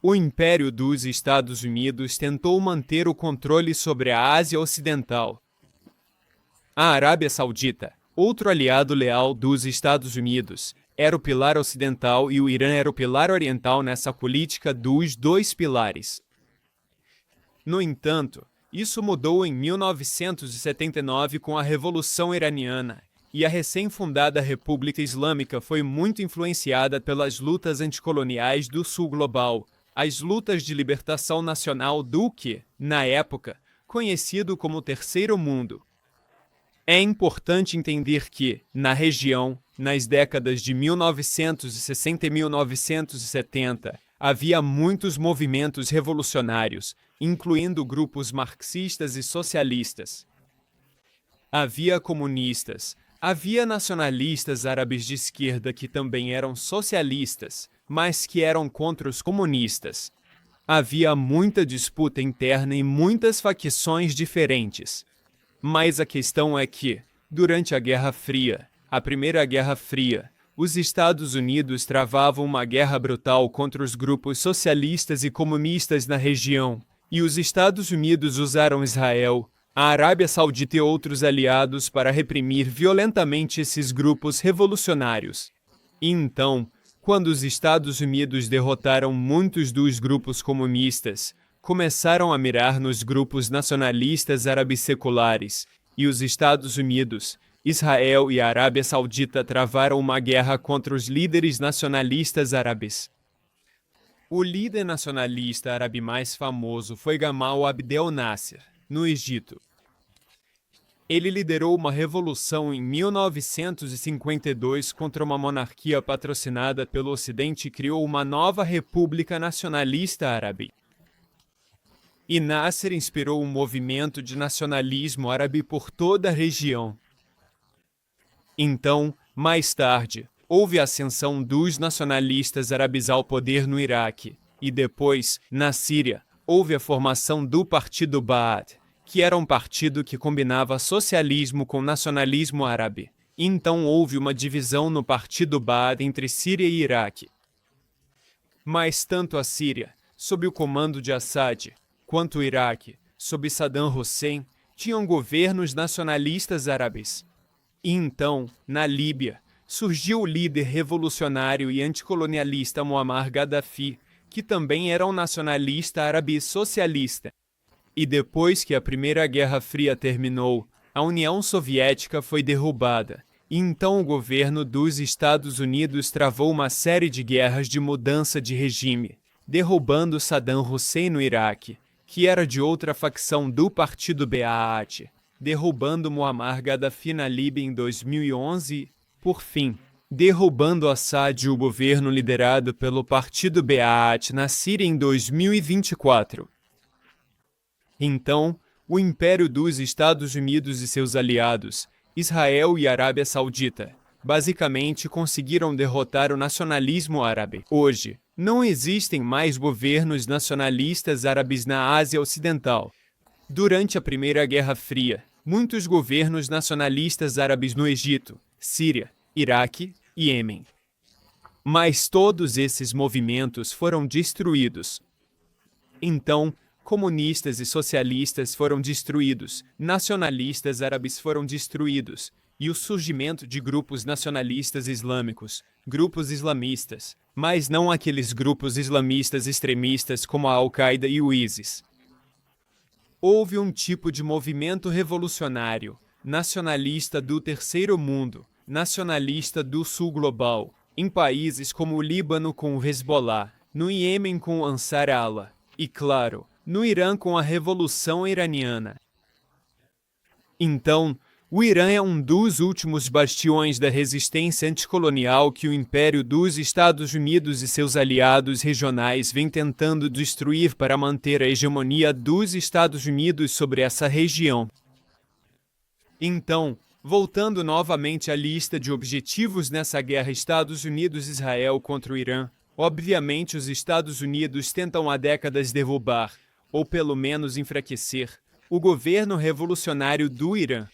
O Império dos Estados Unidos tentou manter o controle sobre a Ásia Ocidental. A Arábia Saudita, outro aliado leal dos Estados Unidos, era o pilar ocidental e o Irã era o pilar oriental nessa política dos 2 pilares. No entanto, isso mudou em 1979 com a Revolução Iraniana, e a recém-fundada República Islâmica foi muito influenciada pelas lutas anticoloniais do Sul Global, as lutas de libertação nacional do que, na época, conhecido como Terceiro Mundo. É importante entender que, na região, nas décadas de 1960 e 1970, havia muitos movimentos revolucionários, incluindo grupos marxistas e socialistas. Havia comunistas, havia nacionalistas árabes de esquerda que também eram socialistas, mas que eram contra os comunistas. Havia muita disputa interna e muitas facções diferentes. Mas a questão é que, durante a Guerra Fria, a Primeira Guerra Fria, os Estados Unidos travavam uma guerra brutal contra os grupos socialistas e comunistas na região, e os Estados Unidos usaram Israel, a Arábia Saudita e outros aliados para reprimir violentamente esses grupos revolucionários. E então, quando os Estados Unidos derrotaram muitos dos grupos comunistas, começaram a mirar nos grupos nacionalistas árabes seculares, e os Estados Unidos, Israel e a Arábia Saudita travaram uma guerra contra os líderes nacionalistas árabes. O líder nacionalista árabe mais famoso foi Gamal Abdel Nasser, no Egito. Ele liderou uma revolução em 1952 contra uma monarquia patrocinada pelo Ocidente e criou uma nova república nacionalista árabe. E Nasser inspirou um movimento de nacionalismo árabe por toda a região. Então, mais tarde, houve a ascensão dos nacionalistas árabes ao poder no Iraque, e depois, na Síria, houve a formação do Partido Baath, que era um partido que combinava socialismo com nacionalismo árabe. Então houve uma divisão no Partido Baath entre Síria e Iraque. Mas tanto a Síria, sob o comando de Assad, quanto o Iraque, sob Saddam Hussein, tinham governos nacionalistas árabes. E então, na Líbia, surgiu o líder revolucionário e anticolonialista Muammar Gaddafi, que também era um nacionalista árabe socialista. E depois que a Primeira Guerra Fria terminou, a União Soviética foi derrubada. E então o governo dos Estados Unidos travou uma série de guerras de mudança de regime, derrubando Saddam Hussein no Iraque, que era de outra facção do Partido Baath, derrubando Muammar Gaddafi na Líbia em 2011 e, por fim, derrubando Assad e o governo liderado pelo Partido Baath na Síria em 2024. Então, o Império dos Estados Unidos e seus aliados, Israel e Arábia Saudita, basicamente conseguiram derrotar o nacionalismo árabe. Hoje, não existem mais governos nacionalistas árabes na Ásia Ocidental. Durante a Primeira Guerra Fria, muitos governos nacionalistas árabes no Egito, Síria, Iraque e Iêmen. Mas todos esses movimentos foram destruídos. Então, comunistas e socialistas foram destruídos, nacionalistas árabes foram destruídos, e o surgimento de grupos nacionalistas islâmicos, grupos islamistas, mas não aqueles grupos islamistas extremistas como a Al-Qaeda e o ISIS. Houve um tipo de movimento revolucionário, nacionalista do Terceiro Mundo, nacionalista do Sul Global, em países como o Líbano com o Hezbollah, no Iêmen com o Ansar Allah, e claro, no Irã com a Revolução Iraniana. Então, o Irã é um dos últimos bastiões da resistência anticolonial que o Império dos Estados Unidos e seus aliados regionais vem tentando destruir para manter a hegemonia dos Estados Unidos sobre essa região. Então, voltando novamente à lista de objetivos nessa guerra Estados Unidos-Israel contra o Irã, obviamente os Estados Unidos tentam há décadas derrubar, ou pelo menos enfraquecer, o governo revolucionário do Irã.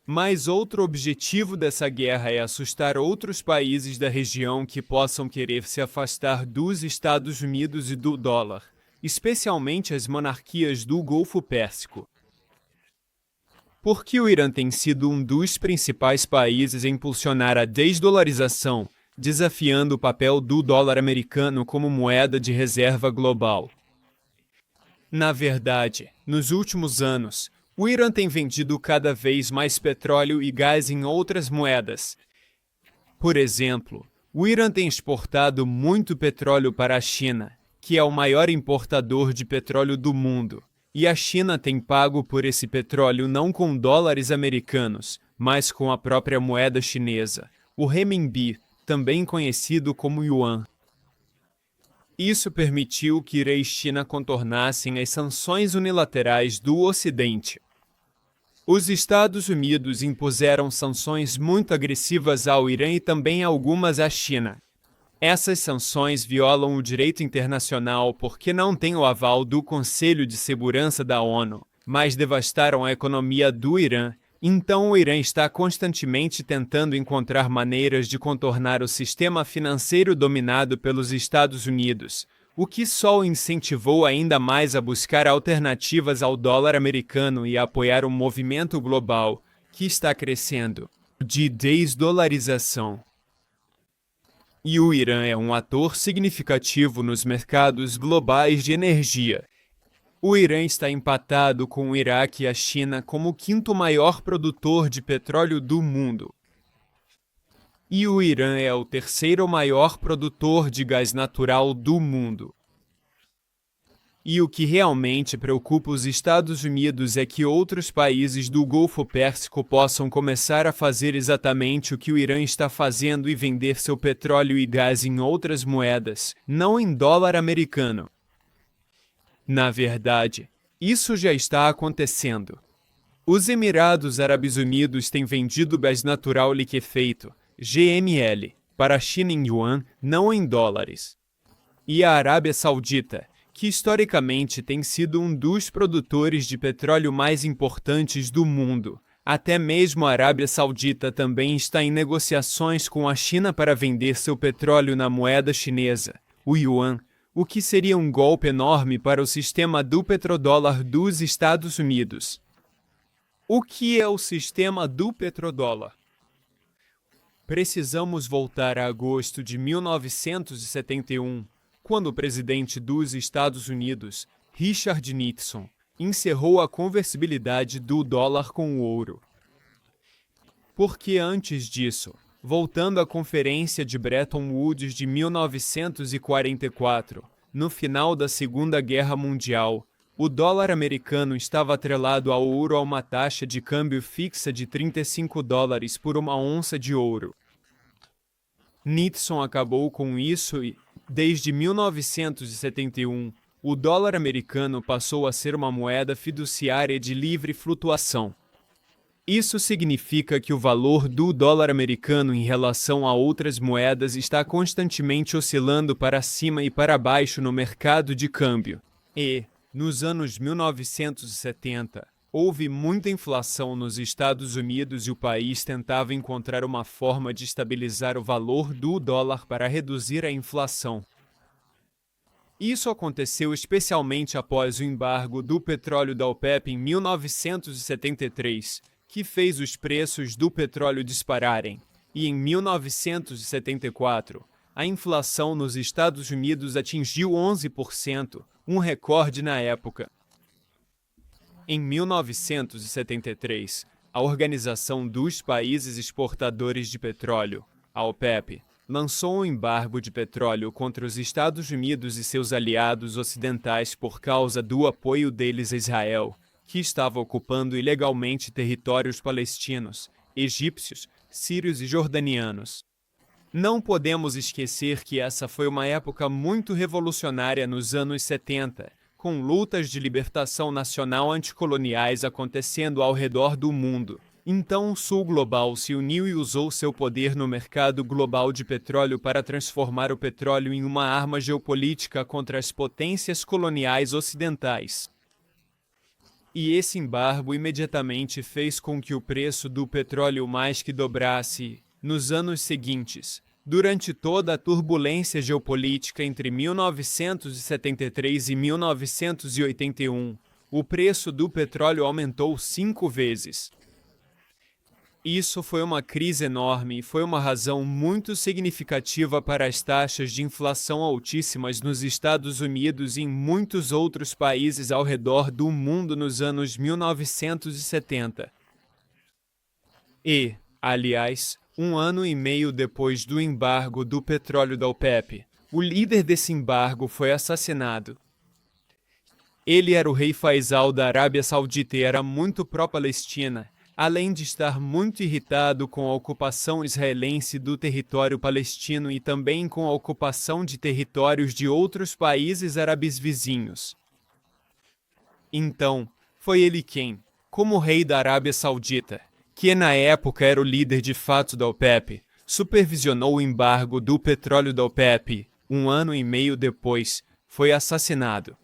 Mas outro objetivo dessa guerra é assustar outros países da região que possam querer se afastar dos Estados Unidos e do dólar, especialmente as monarquias do Golfo Pérsico. Porque o Irã tem sido um dos principais países a impulsionar a desdolarização, desafiando o papel do dólar americano como moeda de reserva global. Na verdade, nos últimos anos, o Irã tem vendido cada vez mais petróleo e gás em outras moedas. Por exemplo, o Irã tem exportado muito petróleo para a China, que é o maior importador de petróleo do mundo. E a China tem pago por esse petróleo não com dólares americanos, mas com a própria moeda chinesa, o renminbi, também conhecido como yuan. Isso permitiu que Irã e China contornassem as sanções unilaterais do Ocidente. Os Estados Unidos impuseram sanções muito agressivas ao Irã e também algumas à China. Essas sanções violam o direito internacional porque não têm o aval do Conselho de Segurança da ONU, mas devastaram a economia do Irã. Então o Irã está constantemente tentando encontrar maneiras de contornar o sistema financeiro dominado pelos Estados Unidos, o que só o incentivou ainda mais a buscar alternativas ao dólar americano e a apoiar um movimento global, que está crescendo, de desdolarização. E o Irã é um ator significativo nos mercados globais de energia. O Irã está empatado com o Iraque e a China como o quinto maior produtor de petróleo do mundo. E o Irã é o terceiro maior produtor de gás natural do mundo. E o que realmente preocupa os Estados Unidos é que outros países do Golfo Pérsico possam começar a fazer exatamente o que o Irã está fazendo e vender seu petróleo e gás em outras moedas, não em dólar americano. Na verdade, isso já está acontecendo. Os Emirados Árabes Unidos têm vendido gás natural liquefeito, GML, para a China em yuan, não em dólares. E a Arábia Saudita, que historicamente tem sido um dos produtores de petróleo mais importantes do mundo. Até mesmo a Arábia Saudita também está em negociações com a China para vender seu petróleo na moeda chinesa, o yuan, o que seria um golpe enorme para o sistema do petrodólar dos Estados Unidos. O que é o sistema do petrodólar? Precisamos voltar a agosto de 1971, quando o presidente dos Estados Unidos, Richard Nixon, encerrou a conversibilidade do dólar com o ouro. Porque antes disso, voltando à Conferência de Bretton Woods de 1944, no final da Segunda Guerra Mundial, o dólar americano estava atrelado ao ouro a uma taxa de câmbio fixa de $35 por uma onça de ouro. Nixon acabou com isso e, desde 1971, o dólar americano passou a ser uma moeda fiduciária de livre flutuação. Isso significa que o valor do dólar americano em relação a outras moedas está constantemente oscilando para cima e para baixo no mercado de câmbio. E, nos anos 1970, houve muita inflação nos Estados Unidos e o país tentava encontrar uma forma de estabilizar o valor do dólar para reduzir a inflação. Isso aconteceu especialmente após o embargo do petróleo da OPEP em 1973, que fez os preços do petróleo dispararem, e em 1974, a inflação nos Estados Unidos atingiu 11%, um recorde na época. Em 1973, a Organização dos Países Exportadores de Petróleo, a OPEP, lançou um embargo de petróleo contra os Estados Unidos e seus aliados ocidentais por causa do apoio deles a Israel, que estava ocupando ilegalmente territórios palestinos, egípcios, sírios e jordanianos. Não podemos esquecer que essa foi uma época muito revolucionária nos anos 70, com lutas de libertação nacional anticoloniais acontecendo ao redor do mundo. Então o Sul Global se uniu e usou seu poder no mercado global de petróleo para transformar o petróleo em uma arma geopolítica contra as potências coloniais ocidentais. E esse embargo imediatamente fez com que o preço do petróleo mais que dobrasse nos anos seguintes. Durante toda a turbulência geopolítica entre 1973 e 1981, o preço do petróleo aumentou 5 vezes. Isso foi uma crise enorme e foi uma razão muito significativa para as taxas de inflação altíssimas nos Estados Unidos e em muitos outros países ao redor do mundo nos anos 1970. E, aliás, um ano e meio depois do embargo do petróleo da OPEP, o líder desse embargo foi assassinado. Ele era o rei Faisal da Arábia Saudita e era muito pró-Palestina, além de estar muito irritado com a ocupação israelense do território palestino e também com a ocupação de territórios de outros países árabes vizinhos. Então, foi ele quem, como rei da Arábia Saudita, que na época era o líder de fato da OPEP, supervisionou o embargo do petróleo da OPEP. Um ano e meio depois, foi assassinado.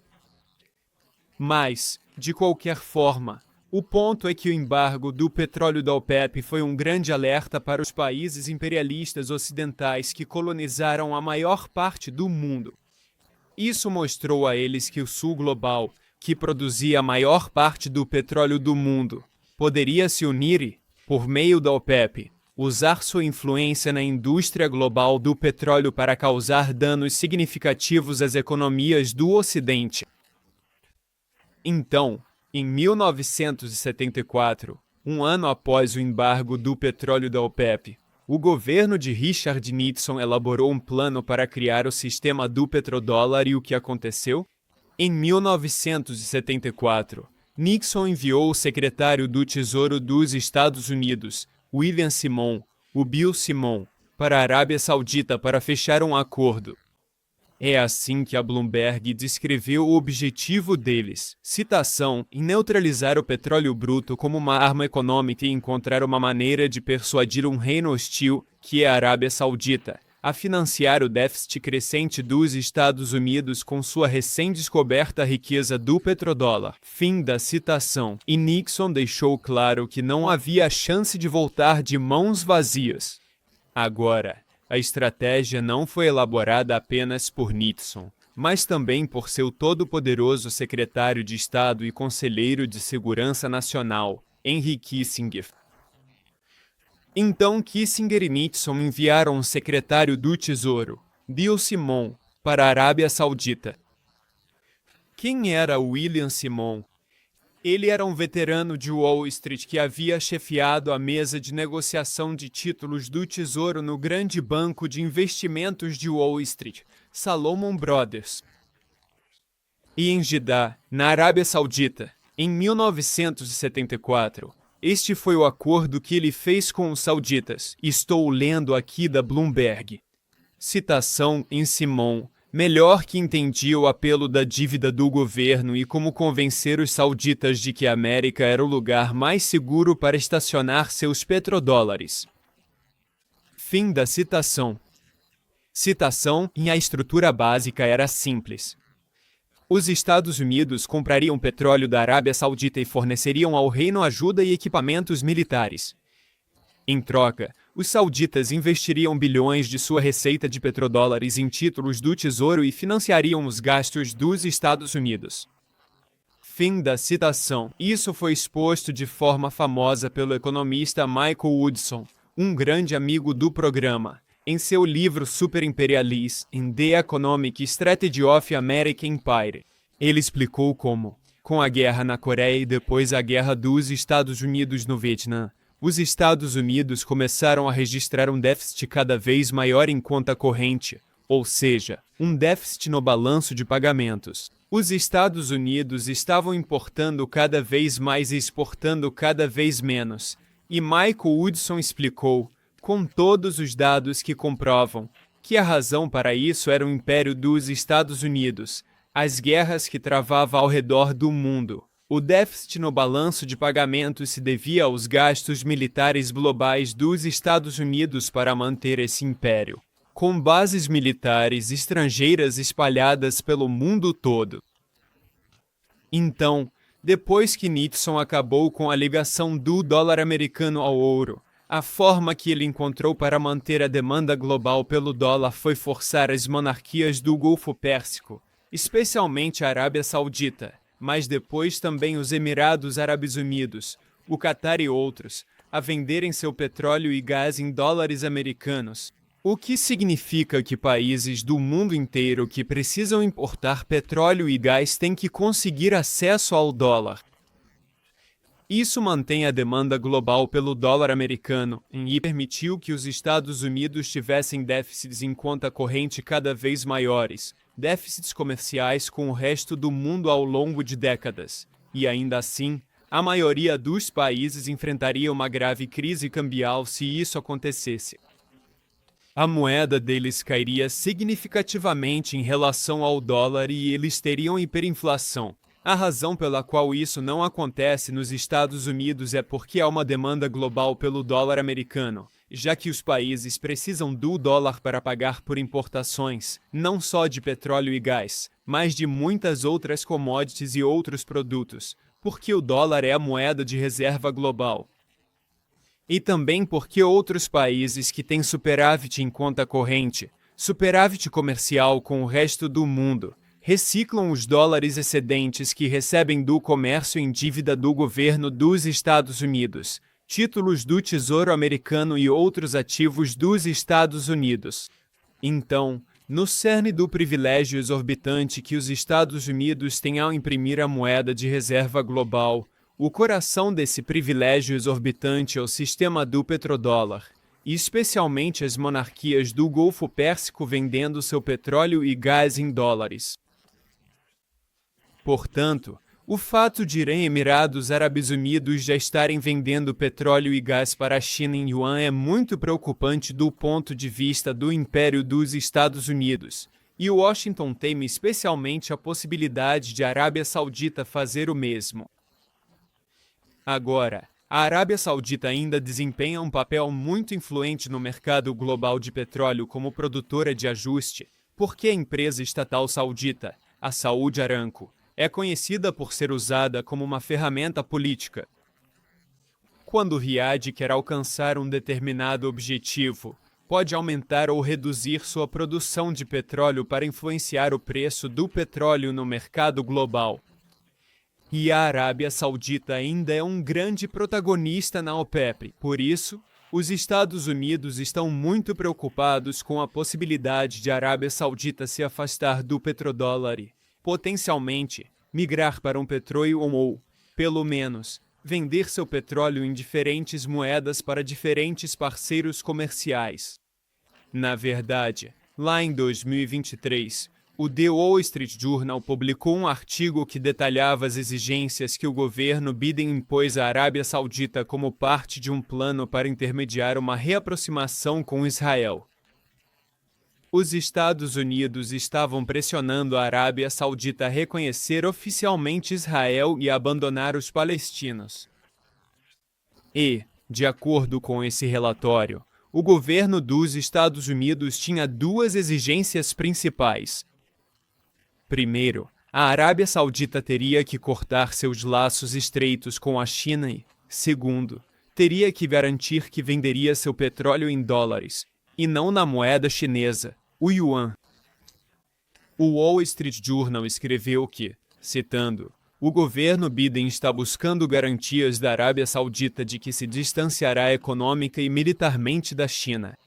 Mas, de qualquer forma, o ponto é que o embargo do petróleo da OPEP foi um grande alerta para os países imperialistas ocidentais que colonizaram a maior parte do mundo. Isso mostrou a eles que o Sul Global, que produzia a maior parte do petróleo do mundo, poderia se unir e, por meio da OPEP, usar sua influência na indústria global do petróleo para causar danos significativos às economias do Ocidente. Então, em 1974, um ano após o embargo do petróleo da OPEP, o governo de Richard Nixon elaborou um plano para criar o sistema do petrodólar e o que aconteceu? Em 1974, Nixon enviou o secretário do Tesouro dos Estados Unidos, William Simon, o Bill Simon, para a Arábia Saudita para fechar um acordo. É assim que a Bloomberg descreveu o objetivo deles, citação, em neutralizar o petróleo bruto como uma arma econômica e encontrar uma maneira de persuadir um reino hostil, que é a Arábia Saudita, a financiar o déficit crescente dos Estados Unidos com sua recém-descoberta riqueza do petrodólar. Fim da citação. E Nixon deixou claro que não havia chance de voltar de mãos vazias. Agora, a estratégia não foi elaborada apenas por Nixon, mas também por seu todo-poderoso secretário de Estado e conselheiro de Segurança Nacional, Henry Kissinger. Então Kissinger e Nixon enviaram um secretário do Tesouro, Bill Simon, para a Arábia Saudita. Quem era William Simon? Ele era um veterano de Wall Street que havia chefiado a mesa de negociação de títulos do Tesouro no grande banco de investimentos de Wall Street, Salomon Brothers. E em Jeddah, na Arábia Saudita, em 1974, este foi o acordo que ele fez com os sauditas. Estou lendo aqui da Bloomberg. Citação em Simon. Melhor que entendia o apelo da dívida do governo e como convencer os sauditas de que a América era o lugar mais seguro para estacionar seus petrodólares. Fim da citação. Citação em a estrutura básica era simples. Os Estados Unidos comprariam petróleo da Arábia Saudita e forneceriam ao reino ajuda e equipamentos militares. Em troca, os sauditas investiriam bilhões de sua receita de petrodólares em títulos do Tesouro e financiariam os gastos dos Estados Unidos. Fim da citação. Isso foi exposto de forma famosa pelo economista Michael Woodson, um grande amigo do programa, em seu livro Super Imperialist in the Economic Strategy of American Empire. Ele explicou como, com a guerra na Coreia e depois a guerra dos Estados Unidos no Vietnã, os Estados Unidos começaram a registrar um déficit cada vez maior em conta corrente, ou seja, um déficit no balanço de pagamentos. Os Estados Unidos estavam importando cada vez mais e exportando cada vez menos, e Michael Woodson explicou, com todos os dados que comprovam, que a razão para isso era o império dos Estados Unidos, as guerras que travava ao redor do mundo. O déficit no balanço de pagamentos se devia aos gastos militares globais dos Estados Unidos para manter esse império, com bases militares estrangeiras espalhadas pelo mundo todo. Então, depois que Nixon acabou com a ligação do dólar americano ao ouro, a forma que ele encontrou para manter a demanda global pelo dólar foi forçar as monarquias do Golfo Pérsico, especialmente a Arábia Saudita, mas depois também os Emirados Árabes Unidos, o Catar e outros, a venderem seu petróleo e gás em dólares americanos, o que significa que países do mundo inteiro que precisam importar petróleo e gás têm que conseguir acesso ao dólar. Isso mantém a demanda global pelo dólar americano e permitiu que os Estados Unidos tivessem déficits em conta corrente cada vez maiores, déficits comerciais com o resto do mundo ao longo de décadas. E ainda assim, a maioria dos países enfrentaria uma grave crise cambial se isso acontecesse. A moeda deles cairia significativamente em relação ao dólar e eles teriam hiperinflação. A razão pela qual isso não acontece nos Estados Unidos é porque há uma demanda global pelo dólar americano, já que os países precisam do dólar para pagar por importações, não só de petróleo e gás, mas de muitas outras commodities e outros produtos, porque o dólar é a moeda de reserva global. E também porque outros países que têm superávit em conta corrente, superávit comercial com o resto do mundo, reciclam os dólares excedentes que recebem do comércio em dívida do governo dos Estados Unidos, títulos do Tesouro Americano e outros ativos dos Estados Unidos. Então, no cerne do privilégio exorbitante que os Estados Unidos têm ao imprimir a moeda de reserva global, o coração desse privilégio exorbitante é o sistema do petrodólar, e especialmente as monarquias do Golfo Pérsico vendendo seu petróleo e gás em dólares. Portanto, o fato de Emirados Árabes Unidos já estarem vendendo petróleo e gás para a China em yuan é muito preocupante do ponto de vista do Império dos Estados Unidos, e Washington teme especialmente a possibilidade de a Arábia Saudita fazer o mesmo. Agora, a Arábia Saudita ainda desempenha um papel muito influente no mercado global de petróleo como produtora de ajuste, porque a empresa estatal saudita, a Saudi Aramco, é conhecida por ser usada como uma ferramenta política. Quando Riad quer alcançar um determinado objetivo, pode aumentar ou reduzir sua produção de petróleo para influenciar o preço do petróleo no mercado global. E a Arábia Saudita ainda é um grande protagonista na OPEP. Por isso, os Estados Unidos estão muito preocupados com a possibilidade de a Arábia Saudita se afastar do petrodólar e, potencialmente, migrar para um petróleo ou pelo menos, vender seu petróleo em diferentes moedas para diferentes parceiros comerciais. Na verdade, lá em 2023, o The Wall Street Journal publicou um artigo que detalhava as exigências que o governo Biden impôs à Arábia Saudita como parte de um plano para intermediar uma reaproximação com Israel. Os Estados Unidos estavam pressionando a Arábia Saudita a reconhecer oficialmente Israel e abandonar os palestinos. E, de acordo com esse relatório, o governo dos Estados Unidos tinha duas exigências principais. Primeiro, a Arábia Saudita teria que cortar seus laços estreitos com a China e, segundo, teria que garantir que venderia seu petróleo em dólares, e não na moeda chinesa, o yuan. O Wall Street Journal escreveu que, citando, o governo Biden está buscando garantias da Arábia Saudita de que se distanciará econômica e militarmente da China.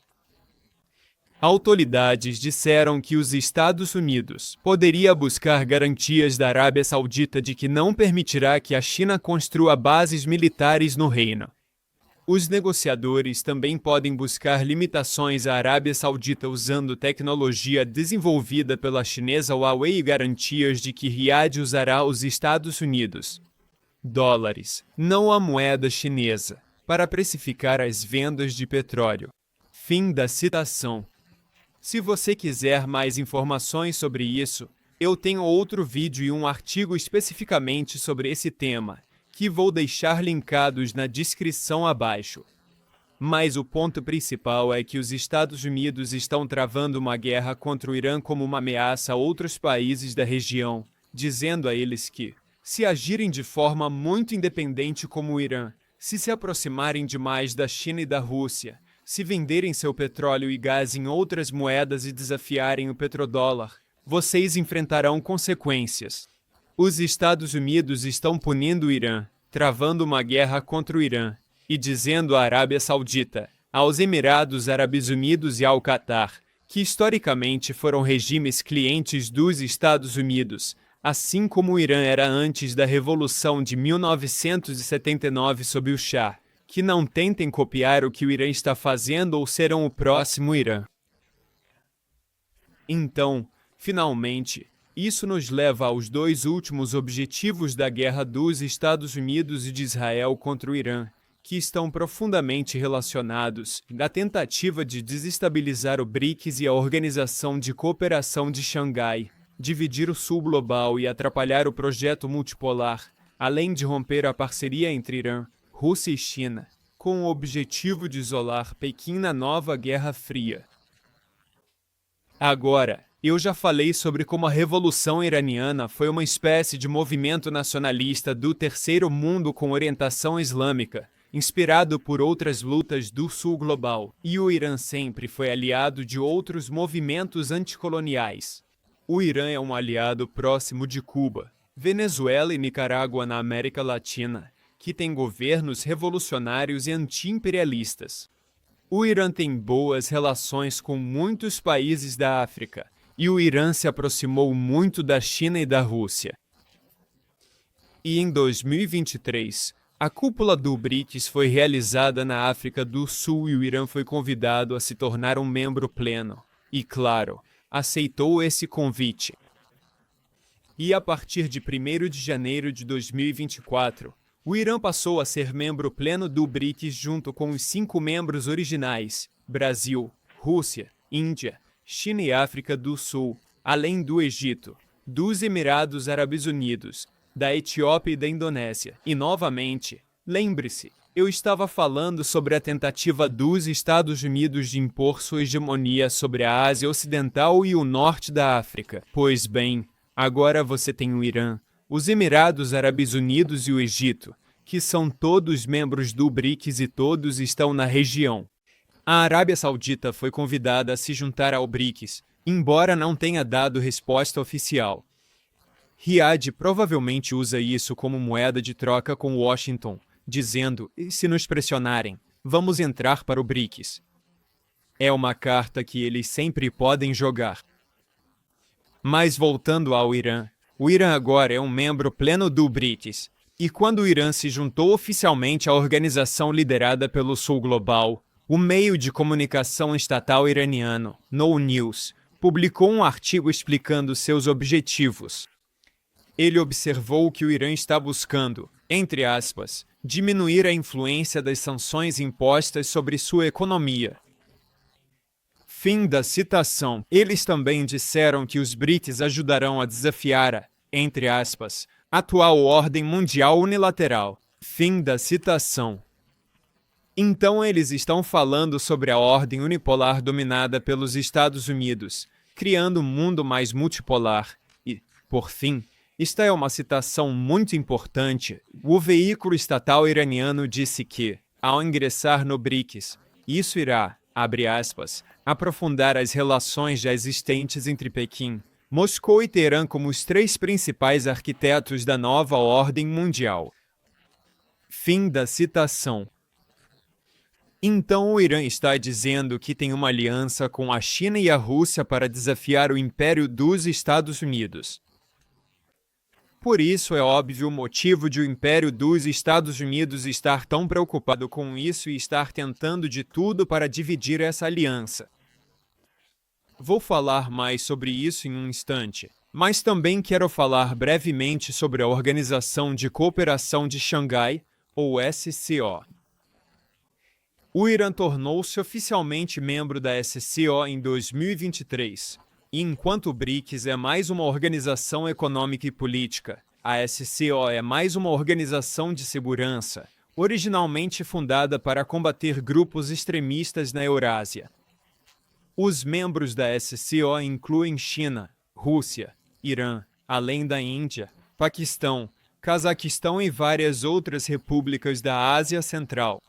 Autoridades disseram que os Estados Unidos poderia buscar garantias da Arábia Saudita de que não permitirá que a China construa bases militares no reino. Os negociadores também podem buscar limitações à Arábia Saudita usando tecnologia desenvolvida pela chinesa Huawei e garantias de que Riad usará os Estados Unidos dólares, não a moeda chinesa, para precificar as vendas de petróleo. Fim da citação. Se você quiser mais informações sobre isso, eu tenho outro vídeo e um artigo especificamente sobre esse tema, que vou deixar linkados na descrição abaixo. Mas o ponto principal é que os Estados Unidos estão travando uma guerra contra o Irã como uma ameaça a outros países da região, dizendo a eles que, se agirem de forma muito independente como o Irã, se aproximarem demais da China e da Rússia, se venderem seu petróleo e gás em outras moedas e desafiarem o petrodólar, vocês enfrentarão consequências. Os Estados Unidos estão punindo o Irã, travando uma guerra contra o Irã, e dizendo à Arábia Saudita, aos Emirados Árabes Unidos e ao Catar, que historicamente foram regimes clientes dos Estados Unidos, assim como o Irã era antes da Revolução de 1979 sob o Shah, que não tentem copiar o que o Irã está fazendo ou serão o próximo Irã. Então, finalmente, isso nos leva aos dois últimos objetivos da guerra dos Estados Unidos e de Israel contra o Irã, que estão profundamente relacionados na tentativa de desestabilizar o BRICS e a Organização de Cooperação de Xangai, dividir o Sul global e atrapalhar o projeto multipolar, além de romper a parceria entre Irã, Rússia e China, com o objetivo de isolar Pequim na nova Guerra Fria. Agora, eu já falei sobre como a Revolução Iraniana foi uma espécie de movimento nacionalista do terceiro mundo com orientação islâmica, inspirado por outras lutas do Sul global, e o Irã sempre foi aliado de outros movimentos anticoloniais. O Irã é um aliado próximo de Cuba, Venezuela e Nicarágua na América Latina, que têm governos revolucionários e anti-imperialistas. O Irã tem boas relações com muitos países da África, e o Irã se aproximou muito da China e da Rússia. E em 2023, a cúpula do BRICS foi realizada na África do Sul e o Irã foi convidado a se tornar um membro pleno. E, claro, aceitou esse convite. E a partir de 1º de janeiro de 2024, o Irã passou a ser membro pleno do BRICS junto com os 5 membros originais, Brasil, Rússia, Índia, China e África do Sul, além do Egito, dos Emirados Árabes Unidos, da Etiópia e da Indonésia. E novamente, lembre-se, eu estava falando sobre a tentativa dos Estados Unidos de impor sua hegemonia sobre a Ásia Ocidental e o norte da África. Pois bem, agora você tem o Irã, os Emirados Árabes Unidos e o Egito, que são todos membros do BRICS e todos estão na região. A Arábia Saudita foi convidada a se juntar ao BRICS, embora não tenha dado resposta oficial. Riad provavelmente usa isso como moeda de troca com Washington, dizendo, se nos pressionarem, vamos entrar para o BRICS. É uma carta que eles sempre podem jogar. Mas voltando ao Irã, o Irã agora é um membro pleno do BRICS, E quando o Irã se juntou oficialmente à organização liderada pelo Sul Global, o meio de comunicação estatal iraniano, No News, publicou um artigo explicando seus objetivos. Ele observou que o Irã está buscando, entre aspas, diminuir a influência das sanções impostas sobre sua economia. Fim da citação. Eles também disseram que os BRICS ajudarão a desafiar a, entre aspas, atual ordem mundial unilateral. Fim da citação. Então eles estão falando sobre a ordem unipolar dominada pelos Estados Unidos, criando um mundo mais multipolar. E, por fim, esta é uma citação muito importante. O veículo estatal iraniano disse que, ao ingressar no BRICS, isso irá, abre aspas, aprofundar as relações já existentes entre Pequim, Moscou e Teherã como os três principais arquitetos da nova ordem mundial. Fim da citação. Então o Irã está dizendo que tem uma aliança com a China e a Rússia para desafiar o império dos Estados Unidos. Por isso é óbvio o motivo de o império dos Estados Unidos estar tão preocupado com isso e estar tentando de tudo para dividir essa aliança. Vou falar mais sobre isso em um instante, mas também quero falar brevemente sobre a Organização de Cooperação de Xangai, ou SCO. O Irã tornou-se oficialmente membro da SCO em 2023, e enquanto o BRICS é mais uma organização econômica e política, a SCO é mais uma organização de segurança, originalmente fundada para combater grupos extremistas na Eurásia. Os membros da SCO incluem China, Rússia, Irã, além da Índia, Paquistão, Cazaquistão e várias outras repúblicas da Ásia Central.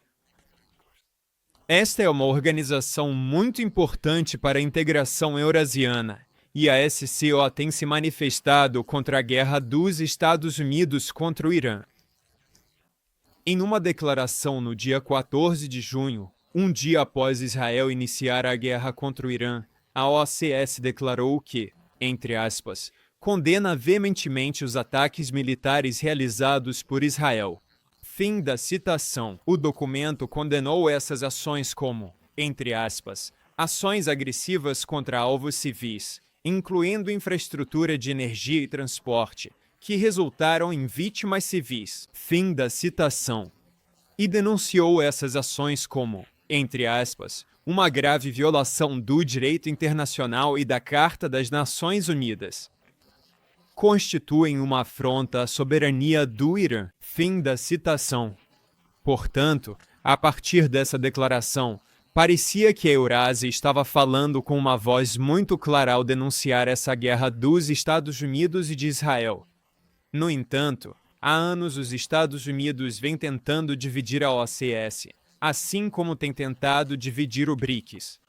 Esta é uma organização muito importante para a integração eurasiana, e a SCO tem se manifestado contra a guerra dos Estados Unidos contra o Irã. Em uma declaração no dia 14 de junho, um dia após Israel iniciar a guerra contra o Irã, a OCS declarou que, entre aspas, condena veementemente os ataques militares realizados por Israel. Fim da citação. O documento condenou essas ações como, entre aspas, ações agressivas contra alvos civis, incluindo infraestrutura de energia e transporte, que resultaram em vítimas civis. Fim da citação. E denunciou essas ações como, entre aspas, uma grave violação do direito internacional e da Carta das Nações Unidas. Constituem uma afronta à soberania do Irã. Fim da citação. Portanto, a partir dessa declaração, parecia que a Eurásia estava falando com uma voz muito clara ao denunciar essa guerra dos Estados Unidos e de Israel. No entanto, há anos os Estados Unidos vêm tentando dividir a OCS, assim como tem tentado dividir o BRICS.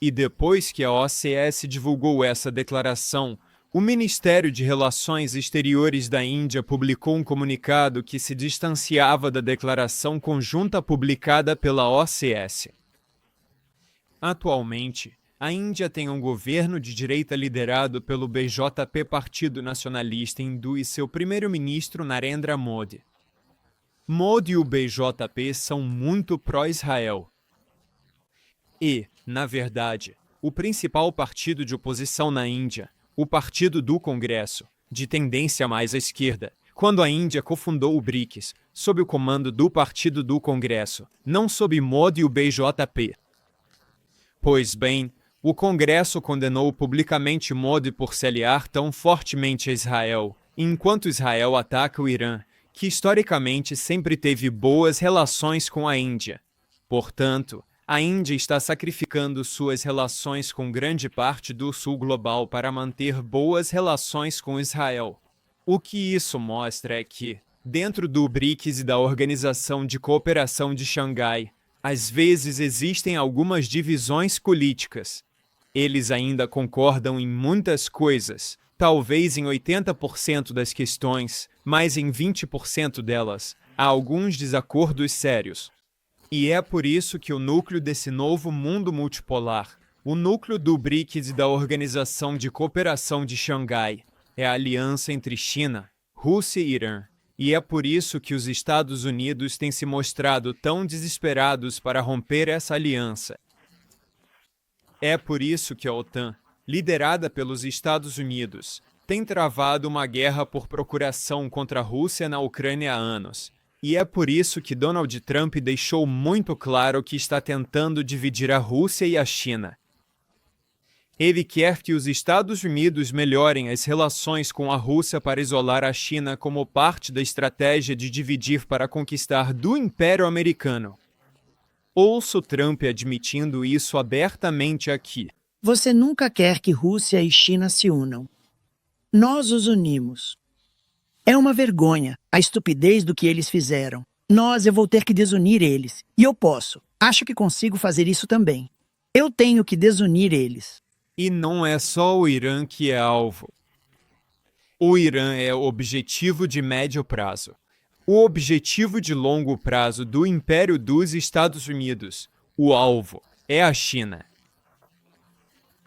E depois que a OCS divulgou essa declaração, o Ministério de Relações Exteriores da Índia publicou um comunicado que se distanciava da declaração conjunta publicada pela OCS. Atualmente, a Índia tem um governo de direita liderado pelo BJP Partido Nacionalista Hindu e seu primeiro-ministro Narendra Modi. Modi e o BJP são muito pró-Israel. E, na verdade, o principal partido de oposição na Índia, o Partido do Congresso, de tendência mais à esquerda, quando a Índia cofundou o BRICS, sob o comando do Partido do Congresso, não sob Modi e o BJP. Pois bem, o Congresso condenou publicamente Modi por se aliar tão fortemente a Israel, enquanto Israel ataca o Irã, que historicamente sempre teve boas relações com a Índia. Portanto, a Índia está sacrificando suas relações com grande parte do Sul Global para manter boas relações com Israel. O que isso mostra é que, dentro do BRICS e da Organização de Cooperação de Xangai, às vezes existem algumas divisões políticas. Eles ainda concordam em muitas coisas, talvez em 80% das questões, mas em 20% delas, há alguns desacordos sérios. E é por isso que o núcleo desse novo mundo multipolar, o núcleo do BRICS e da Organização de Cooperação de Xangai, é a aliança entre China, Rússia e Irã, E é por isso que os Estados Unidos têm se mostrado tão desesperados para romper essa aliança. É por isso que a OTAN, liderada pelos Estados Unidos, tem travado uma guerra por procuração contra a Rússia na Ucrânia há anos. E é por isso que Donald Trump deixou muito claro que está tentando dividir a Rússia e a China. Ele quer que os Estados Unidos melhorem as relações com a Rússia para isolar a China como parte da estratégia de dividir para conquistar do Império Americano. Ouço Trump admitindo isso abertamente aqui. Você nunca quer que Rússia e China se unam. Nós os unimos. É uma vergonha a estupidez do que eles fizeram. Eu vou ter que desunir eles. E eu posso. Acho que consigo fazer isso também. Eu tenho que desunir eles. E não é só o Irã que é alvo. O Irã é o objetivo de médio prazo. O objetivo de longo prazo do Império dos Estados Unidos, o alvo, é a China.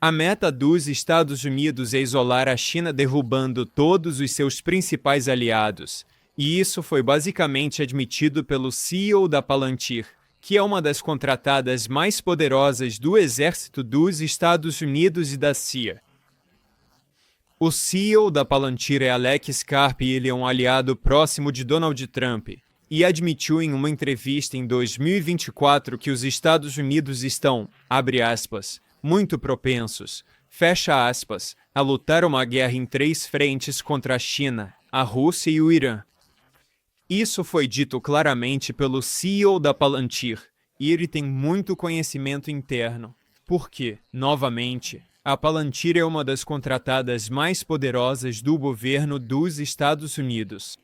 A meta dos Estados Unidos é isolar a China derrubando todos os seus principais aliados, e isso foi basicamente admitido pelo CEO da Palantir, que é uma das contratadas mais poderosas do exército dos Estados Unidos e da CIA. O CEO da Palantir é Alex Karp e ele é um aliado próximo de Donald Trump, e admitiu em uma entrevista em 2024 que os Estados Unidos estão, abre aspas, muito propensos, fecha aspas, a lutar uma guerra em 3 frentes contra a China, a Rússia e o Irã. Isso foi dito claramente pelo CEO da Palantir, e ele tem muito conhecimento interno, porque, novamente, a Palantir é uma das contratadas mais poderosas do governo dos Estados Unidos.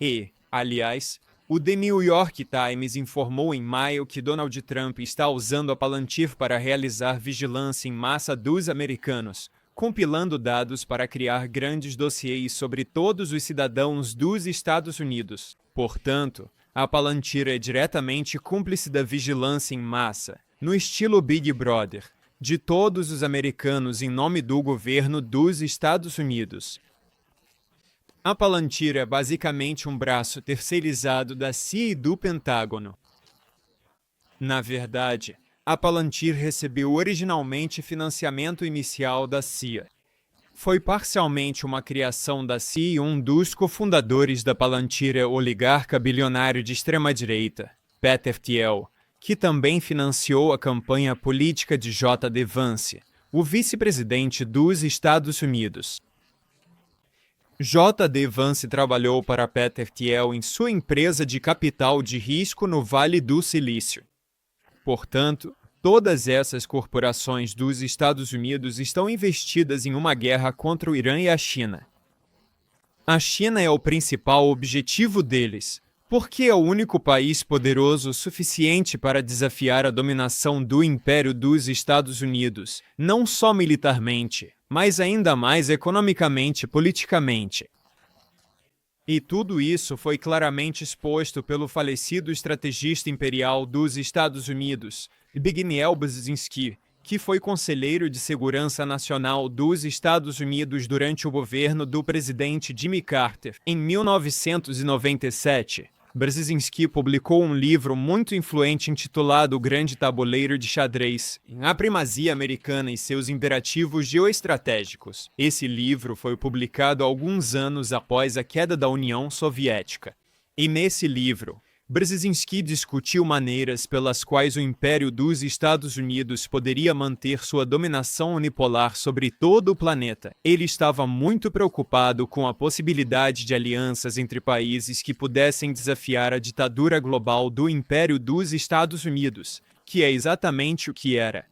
E, aliás, o The New York Times informou em maio que Donald Trump está usando a Palantir para realizar vigilância em massa dos americanos, compilando dados para criar grandes dossiês sobre todos os cidadãos dos Estados Unidos. Portanto, a Palantir é diretamente cúmplice da vigilância em massa, no estilo Big Brother, de todos os americanos em nome do governo dos Estados Unidos. A Palantir é basicamente um braço terceirizado da CIA e do Pentágono. Na verdade, a Palantir recebeu originalmente financiamento inicial da CIA. Foi parcialmente uma criação da CIA e um dos cofundadores da Palantir é o oligarca bilionário de extrema-direita, Peter Thiel, que também financiou a campanha política de J.D. Vance, o vice-presidente dos Estados Unidos. J.D. Vance trabalhou para Peter Thiel em sua empresa de capital de risco no Vale do Silício. Portanto, todas essas corporações dos Estados Unidos estão investidas em uma guerra contra o Irã e a China. A China é o principal objetivo deles, porque é o único país poderoso o suficiente para desafiar a dominação do Império dos Estados Unidos, não só militarmente, mas ainda mais economicamente e politicamente. E tudo isso foi claramente exposto pelo falecido estrategista imperial dos Estados Unidos, Zbigniew Brzezinski, que foi conselheiro de segurança nacional dos Estados Unidos durante o governo do presidente Jimmy Carter, em 1997. Brzezinski publicou um livro muito influente intitulado O Grande Tabuleiro de Xadrez, A Primazia Americana e seus Imperativos Geoestratégicos. Esse livro foi publicado alguns anos após a queda da União Soviética. E nesse livro, Brzezinski discutiu maneiras pelas quais o Império dos Estados Unidos poderia manter sua dominação unipolar sobre todo o planeta. Ele estava muito preocupado com a possibilidade de alianças entre países que pudessem desafiar a ditadura global do Império dos Estados Unidos, que é exatamente o que era.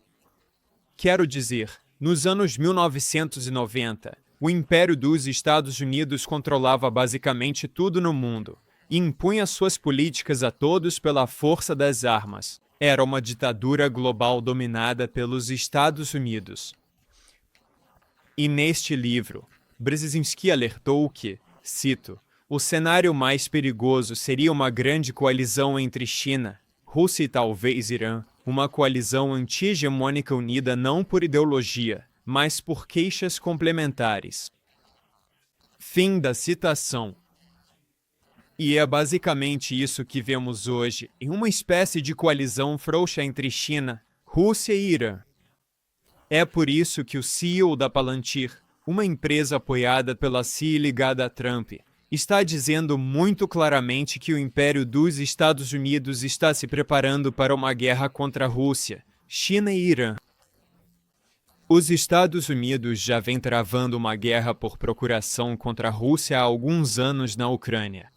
Quero dizer, nos anos 1990, o Império dos Estados Unidos controlava basicamente tudo no mundo e impunha suas políticas a todos pela força das armas. Era uma ditadura global dominada pelos Estados Unidos. E neste livro, Brzezinski alertou que, cito, o cenário mais perigoso seria uma grande coalizão entre China, Rússia e talvez Irã, uma coalizão anti-hegemônica unida não por ideologia, mas por queixas complementares. Fim da citação. E é basicamente isso que vemos hoje, em uma espécie de coalizão frouxa entre China, Rússia e Irã. É por isso que o CEO da Palantir, uma empresa apoiada pela CIA ligada a Trump, está dizendo muito claramente que o Império dos Estados Unidos está se preparando para uma guerra contra a Rússia, China e Irã. Os Estados Unidos já vêm travando uma guerra por procuração contra a Rússia há alguns anos na Ucrânia.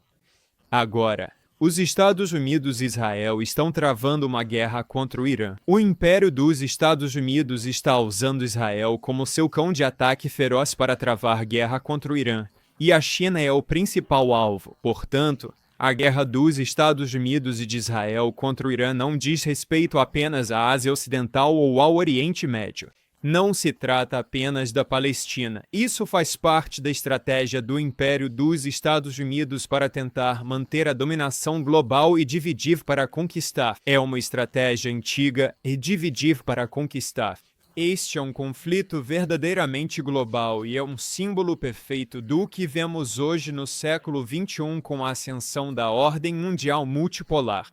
Agora, os Estados Unidos e Israel estão travando uma guerra contra o Irã. O Império dos Estados Unidos está usando Israel como seu cão de ataque feroz para travar guerra contra o Irã, e a China é o principal alvo. Portanto, a guerra dos Estados Unidos e de Israel contra o Irã não diz respeito apenas à Ásia Ocidental ou ao Oriente Médio. Não se trata apenas da Palestina. Isso faz parte da estratégia do Império dos Estados Unidos para tentar manter a dominação global e dividir para conquistar. É uma estratégia antiga e dividir para conquistar. Este é um conflito verdadeiramente global e é um símbolo perfeito do que vemos hoje no século XXI com a ascensão da ordem mundial multipolar.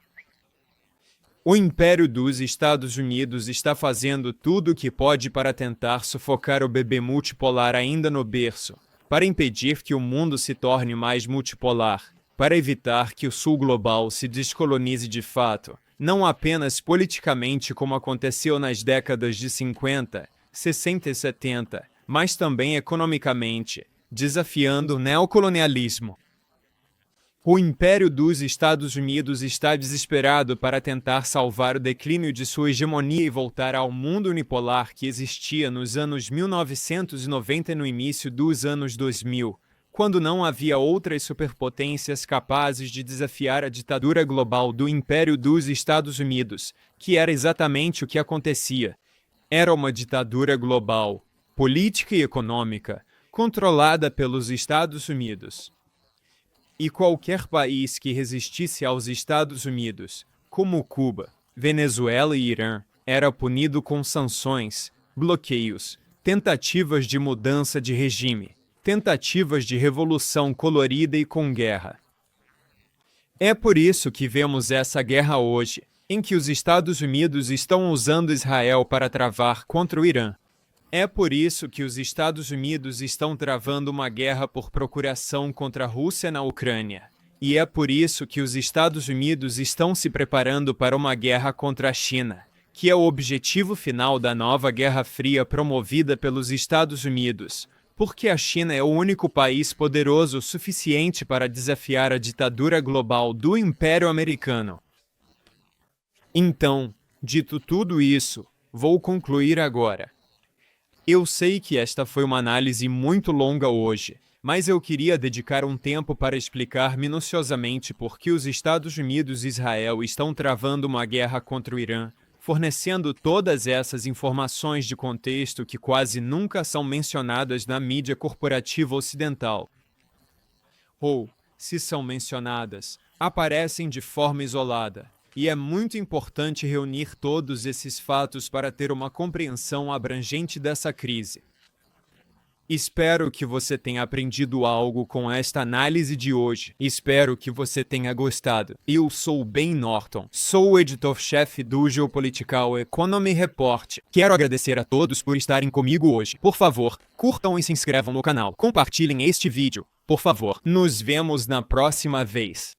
O Império dos Estados Unidos está fazendo tudo o que pode para tentar sufocar o bebê multipolar ainda no berço, para impedir que o mundo se torne mais multipolar, para evitar que o Sul global se descolonize de fato, não apenas politicamente como aconteceu nas décadas de 50, 60 e 70, mas também economicamente, desafiando o neocolonialismo. O Império dos Estados Unidos está desesperado para tentar salvar o declínio de sua hegemonia e voltar ao mundo unipolar que existia nos anos 1990 e no início dos anos 2000, quando não havia outras superpotências capazes de desafiar a ditadura global do Império dos Estados Unidos, que era exatamente o que acontecia. Era uma ditadura global, política e econômica, controlada pelos Estados Unidos. E qualquer país que resistisse aos Estados Unidos, como Cuba, Venezuela e Irã, era punido com sanções, bloqueios, tentativas de mudança de regime, tentativas de revolução colorida e com guerra. É por isso que vemos essa guerra hoje, em que os Estados Unidos estão usando Israel para travar contra o Irã. É por isso que os Estados Unidos estão travando uma guerra por procuração contra a Rússia na Ucrânia. E é por isso que os Estados Unidos estão se preparando para uma guerra contra a China, que é o objetivo final da nova Guerra Fria promovida pelos Estados Unidos, porque a China é o único país poderoso o suficiente para desafiar a ditadura global do Império Americano. Então, dito tudo isso, vou concluir agora. Eu sei que esta foi uma análise muito longa hoje, mas eu queria dedicar um tempo para explicar minuciosamente por que os Estados Unidos e Israel estão travando uma guerra contra o Irã, fornecendo todas essas informações de contexto que quase nunca são mencionadas na mídia corporativa ocidental. Ou, se são mencionadas, aparecem de forma isolada. E é muito importante reunir todos esses fatos para ter uma compreensão abrangente dessa crise. Espero que você tenha aprendido algo com esta análise de hoje. Espero que você tenha gostado. Eu sou Ben Norton, sou o editor-chefe do Geopolitical Economy Report. Quero agradecer a todos por estarem comigo hoje. Por favor, curtam e se inscrevam no canal. Compartilhem este vídeo, por favor. Nos vemos na próxima vez.